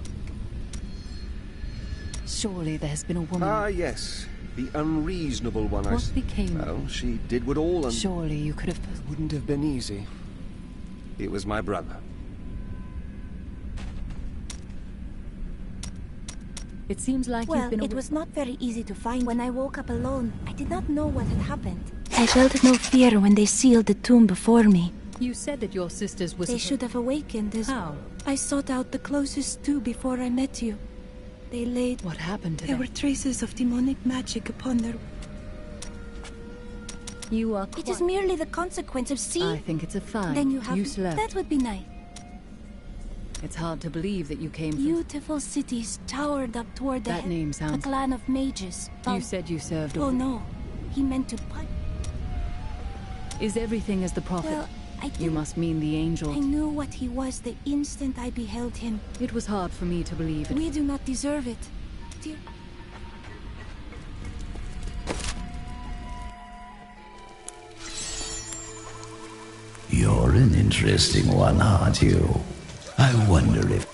Surely there has been a woman... Ah, yes. The unreasonable one. What became... Well, she did what all... Surely you could have... It wouldn't have been easy. It was my brother. It seems like well, you've been... it was not very easy to find. When I woke up alone, I did not know what had happened. I felt no fear when they sealed the tomb before me. You said that your sisters were... They should have awakened as... How? I sought out the closest two before I met you. They laid... What happened to them? them? There were traces of demonic magic upon their... You are... It is merely the consequence of seeing... I think it's a fine. Then you have... You slept. That would be nice. It's hard to believe that you came from... Beautiful cities towered up toward the... That name sounds... A clan of mages. You said you served... Oh no, he meant to... Is everything as the prophet? Well, You must mean the angel. I knew what he was the instant I beheld him. It was hard for me to believe it. We do not deserve it, dear. You're an interesting one, aren't you? I wonder if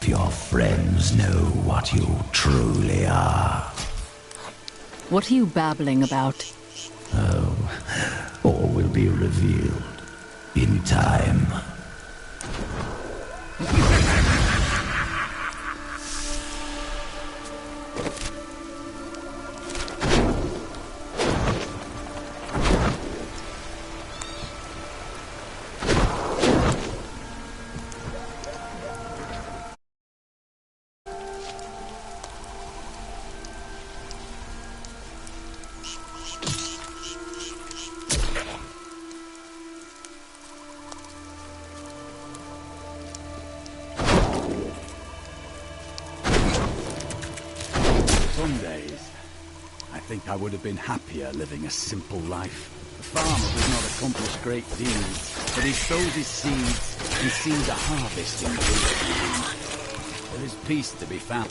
your friends know what you truly are. What are you babbling about? Oh, all will be revealed in time. Some days, I think I would have been happier living a simple life. The farmer does not accomplish great deeds, but he sows his seeds and sees a harvest in good time. There is peace to be found.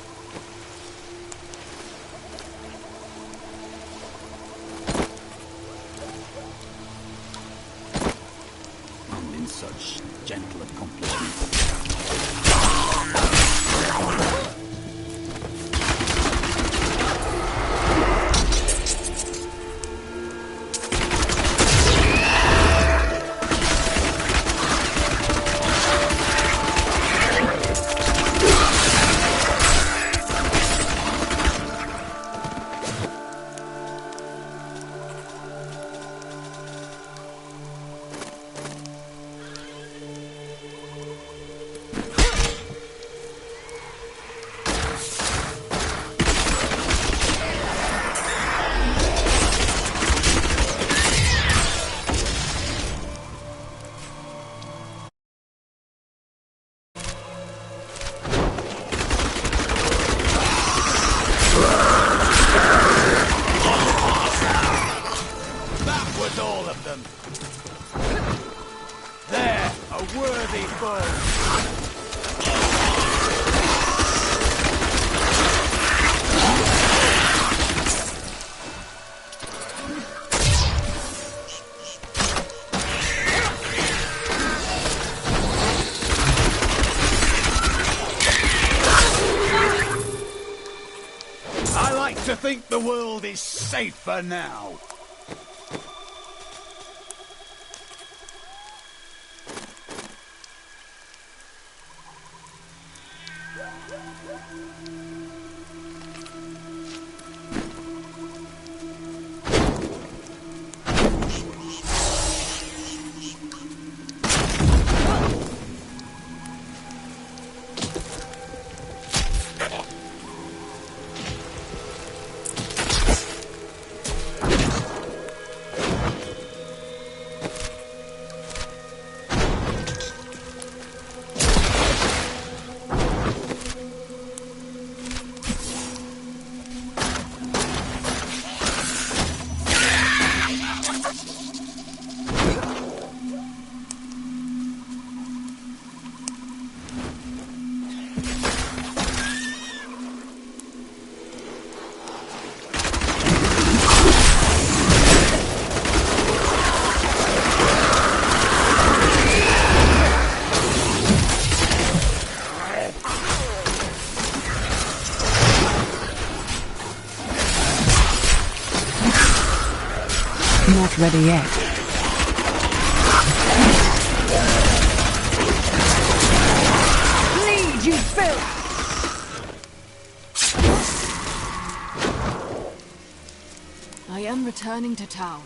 And in such gentle accomplishments. To think the world is safer now. Not ready yet. Bleed, you filth! I am returning to town.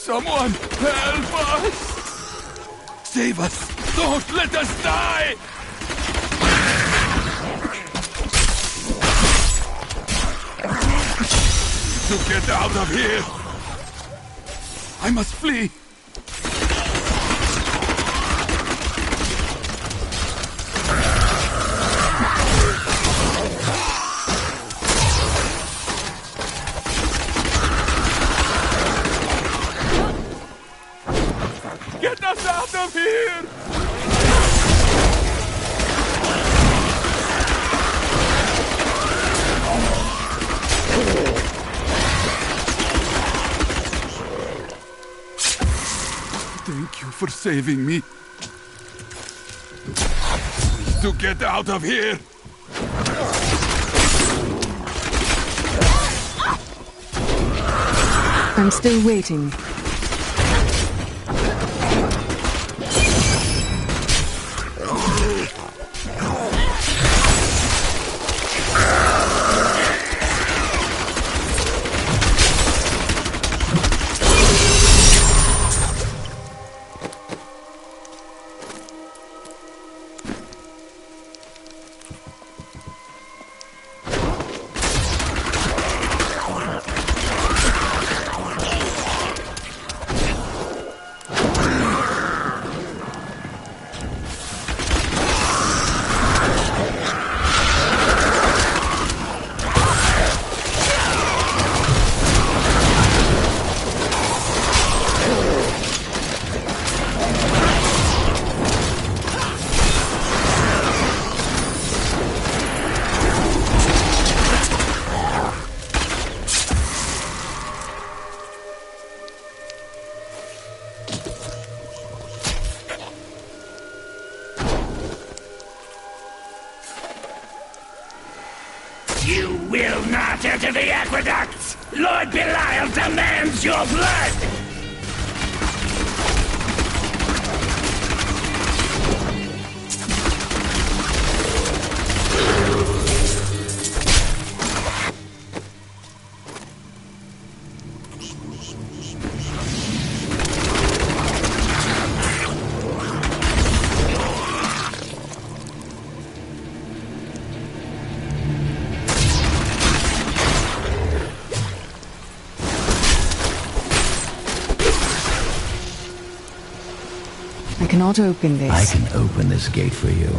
Someone help us! Save us! Don't let us die! To get out of here! I must flee! Get us out of here! Thank you for saving me. To get out of here! I'm still waiting. You will not enter the aqueducts! Lord Belial demands your blood! I cannot open this. I can open this gate for you.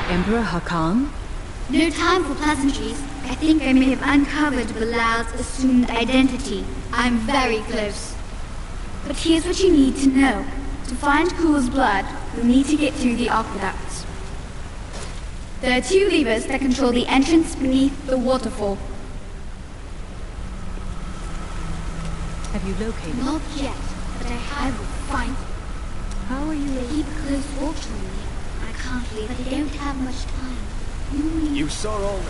Emperor Hakan? No time for pleasantries. I think I may have uncovered Belial's assumed identity. I'm very close. But here's what you need to know. To find Kul's blood, you'll need to get through the aqueducts. There are 2 levers that control the entrance beneath the waterfall. Have you located? Not yet, but I will find it. How are you? They keep a close watch on me. I can't leave, but I don't have much time. You saw all...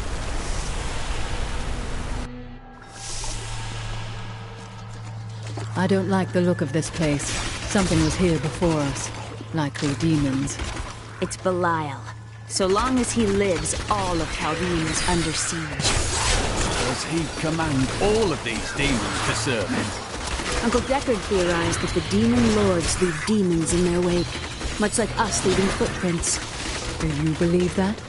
I don't like the look of this place. Something was here before us. Likely demons. It's Belial. So long as he lives, all of Chaldean is under siege. Does he command all of these demons to serve him? Uncle Deckard theorized that the demon lords leave demons in their wake, much like us leaving footprints. Do you believe that?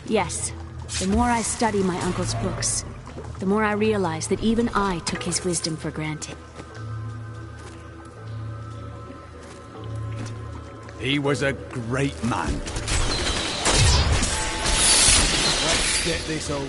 Yes. The more I study my uncle's books, the more I realize that even I took his wisdom for granted. He was a great man. Let's get this over.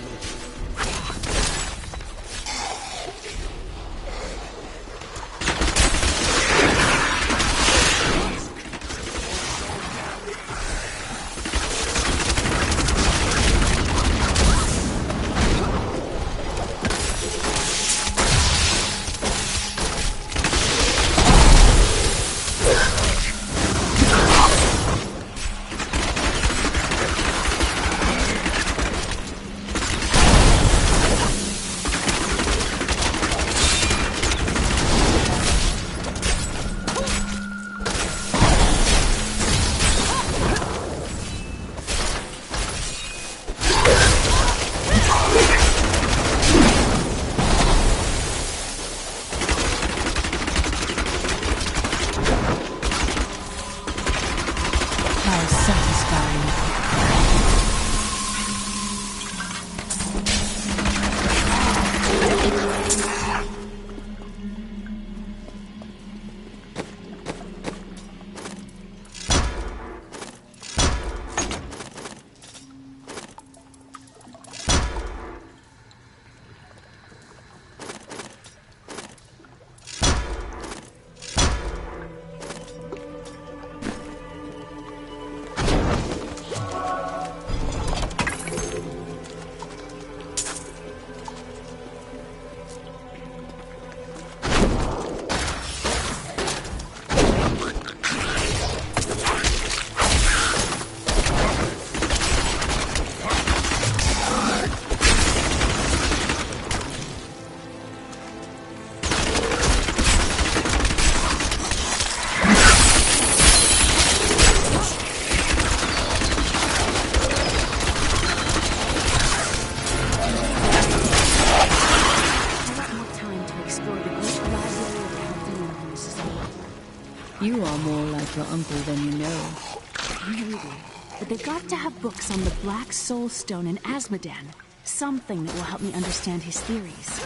about your uncle than you know. Maybe. But they've got to have books on the Black Soul Stone and Asmodan. Something that will help me understand his theories.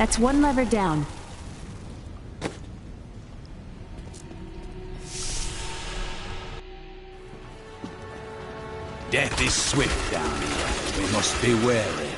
That's one lever down. Death is swift down here. We must be wary.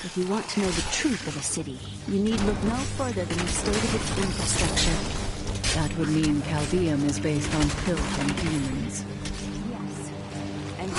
If you want to know the truth of a city, you need look no further than the state of its infrastructure. That would mean Caldeum is based on filth and demons. Yes. And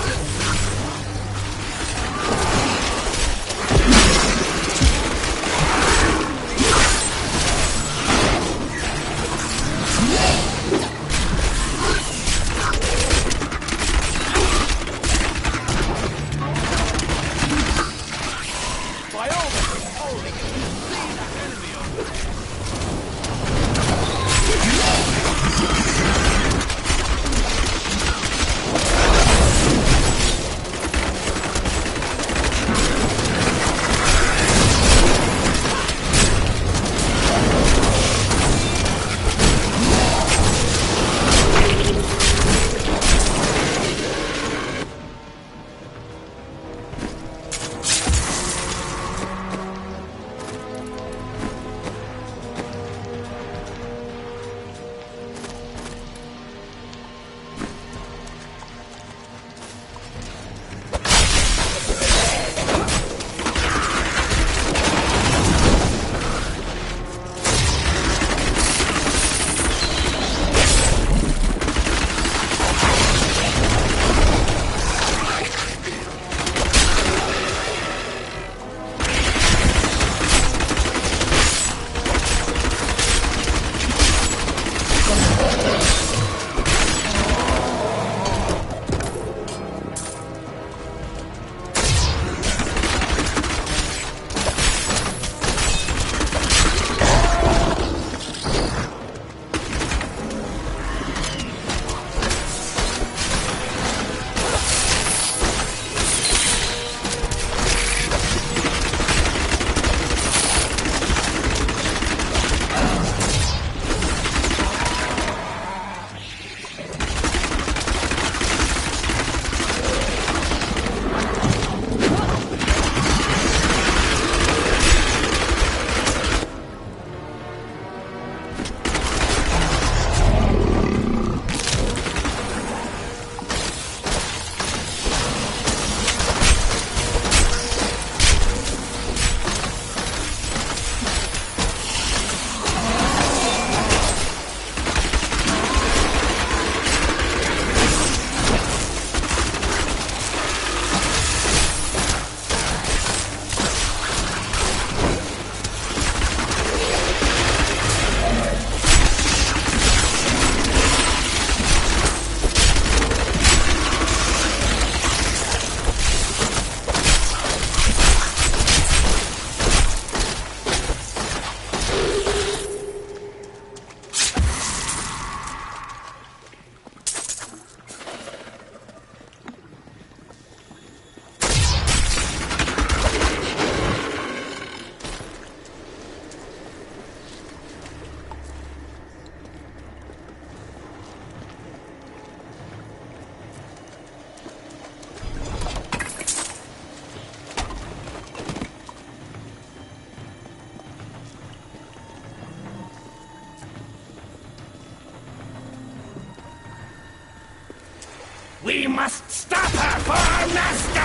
We must stop her for our master!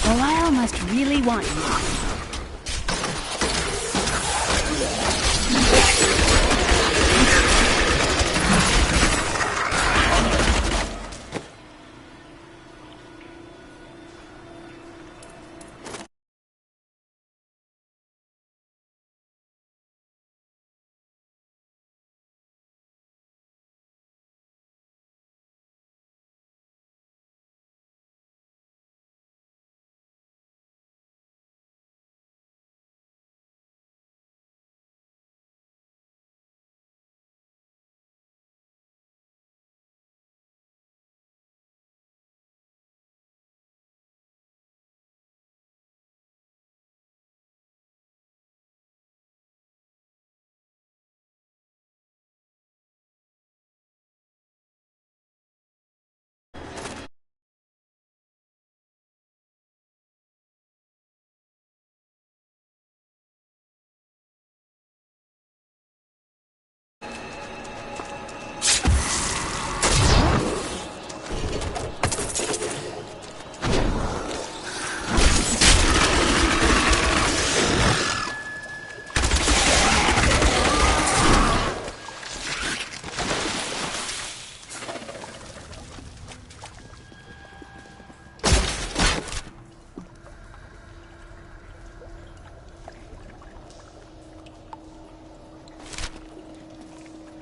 Belial must really want you.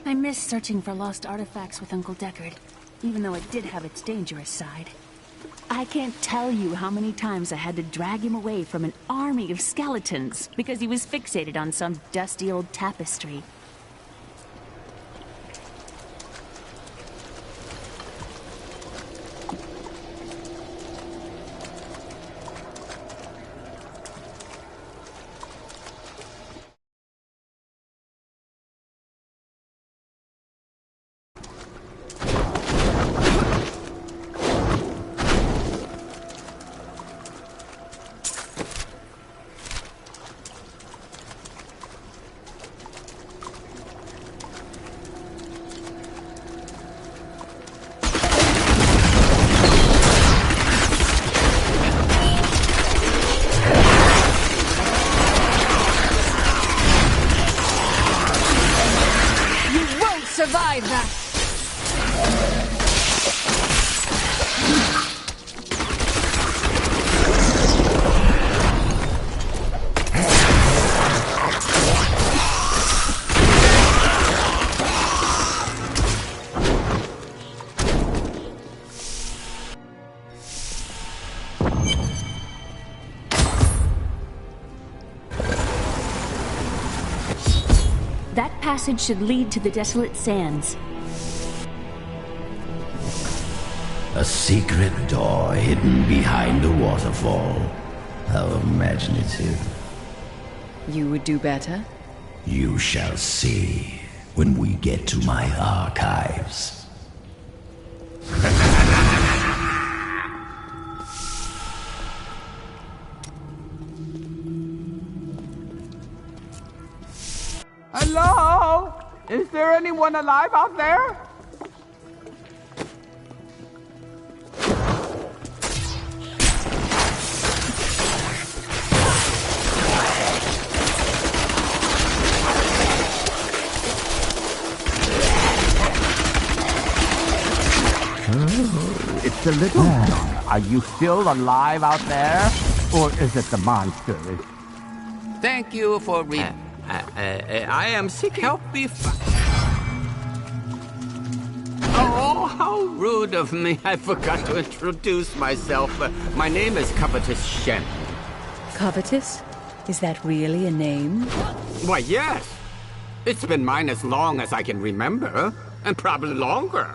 I miss searching for lost artifacts with Uncle Deckard, even though it did have its dangerous side. I can't tell you how many times I had to drag him away from an army of skeletons because he was fixated on some dusty old tapestry. Survive that! That passage should lead to the Desolate Sands. A secret door hidden behind a waterfall. How imaginative. You would do better? You shall see when we get to my archives. Hello? Is there anyone alive out there? Oh, it's the little dog. Are you still alive out there? Or is it the monsters? Thank you for I am sick. Help me Oh, how rude of me. I forgot to introduce myself. My name is Covetous Shen. Covetous? Is that really a name? Why, yes. It's been mine as long as I can remember, and probably longer.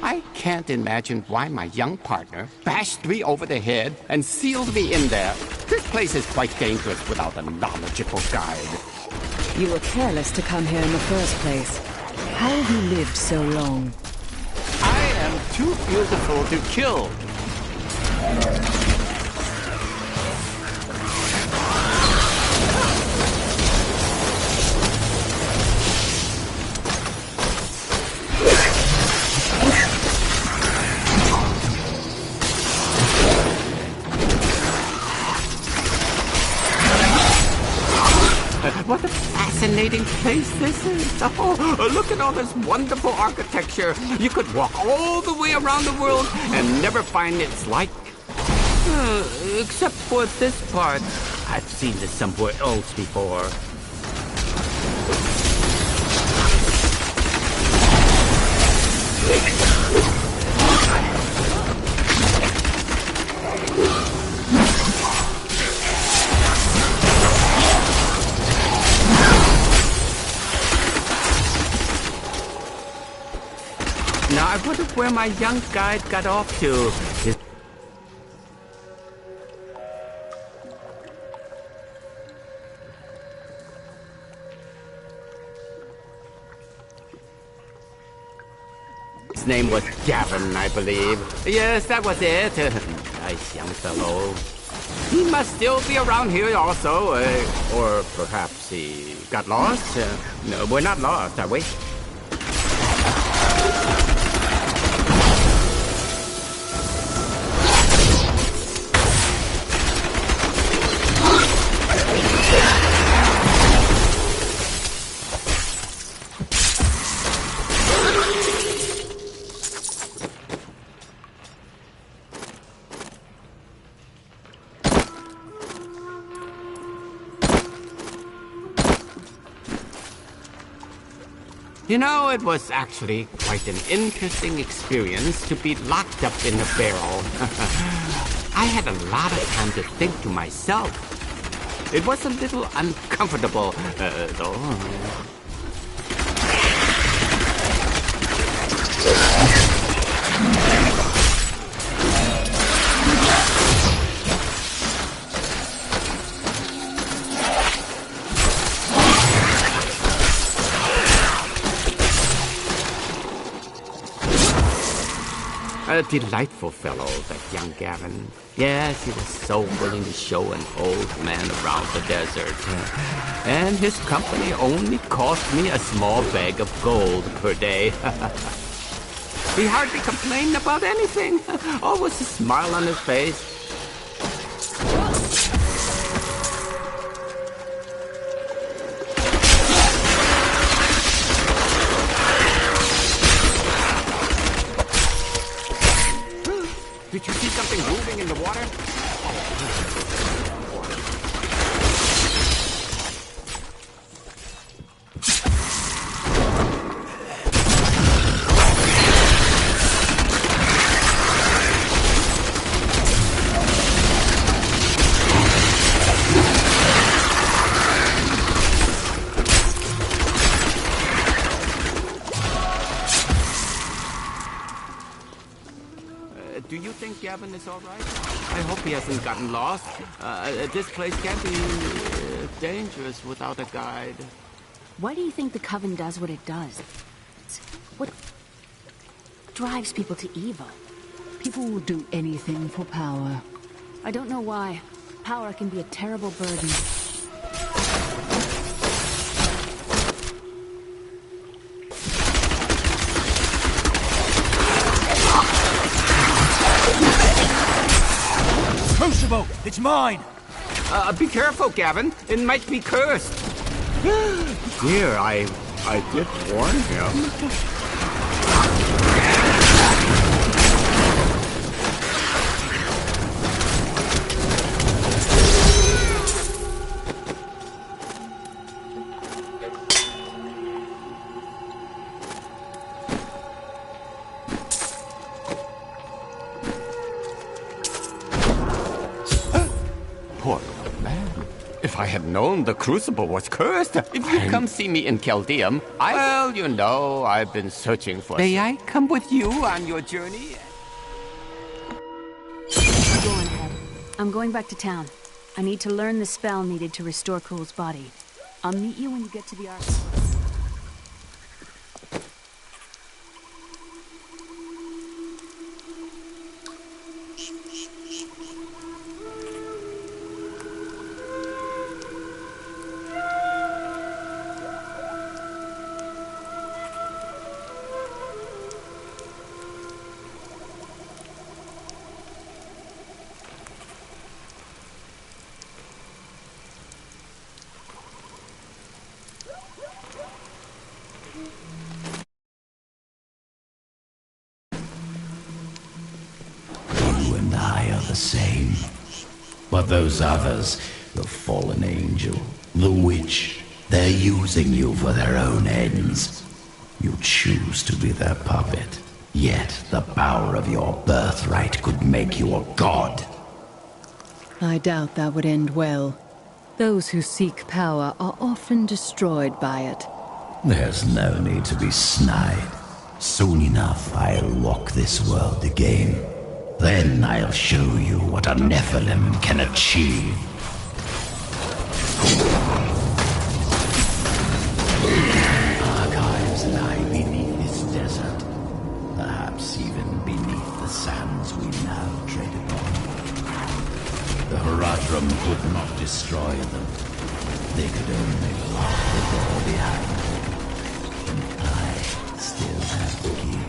I can't imagine why my young partner bashed me over the head and sealed me in there. This place is quite dangerous without a knowledgeable guide. You were careless to come here in the first place. How have you lived so long? I am too beautiful to kill. what a fascinating place this is. Oh, look at all this wonderful architecture. You could walk all the way around the world and never find its like. Except for this part. I've seen this somewhere else before. Now I wonder where my young guide got off to. His name was Gavin, I believe. Yes, that was it. Nice young fellow. He must still be around here also. Or perhaps he got lost? No, we're not lost, are we? You know, it was actually quite an interesting experience to be locked up in a barrel. I had a lot of time to think to myself. It was a little uncomfortable, though. A delightful fellow, that young Gavin. Yes, he was so willing to show an old man around the desert. And his company only cost me a small bag of gold per day. He hardly complained about anything. Always a smile on his face. Did you see something moving in the water? Do you think Gavin is all right? I hope he hasn't gotten lost. This place can't be dangerous without a guide. Why do you think the Coven does what it does? What drives people to evil? People will do anything for power. I don't know why. Power can be a terrible burden. Crucible! It's mine! Be careful, Gavin. It might be cursed. Dear, I did warn him. Poor old man. If I had known the Crucible was cursed, if you come see me in Chaldeum, well, you know, I've been searching for... May I come with you on your journey? Go on ahead. I'm going back to town. I need to learn the spell needed to restore Cool's body. I'll meet you when you get to the Ark. the same. But those others, the fallen angel, the witch, they're using you for their own ends. You choose to be their puppet, yet the power of your birthright could make you a god. I doubt that would end well. Those who seek power are often destroyed by it. There's no need to be snide. Soon enough, I'll lock this world again. Then I'll show you what a Nephilim can achieve. Archives lie beneath this desert. Perhaps even beneath the sands we now tread upon. The Horadrim could not destroy them. They could only lock the door behind them. And I still have the key.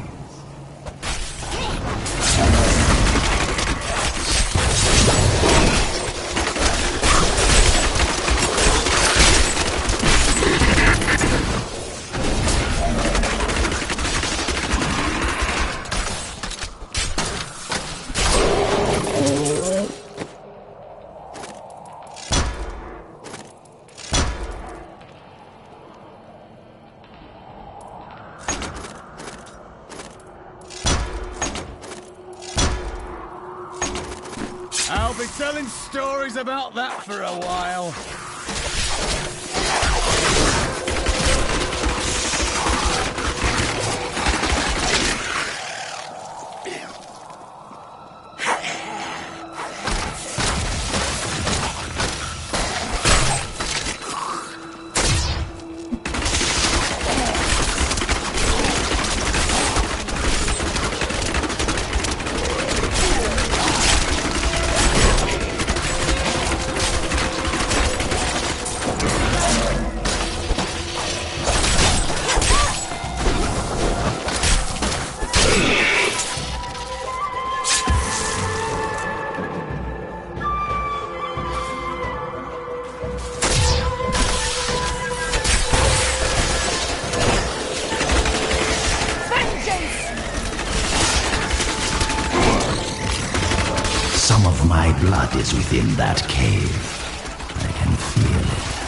I'll be telling stories about that for a while. Some of my blood is within that cave. I can feel it.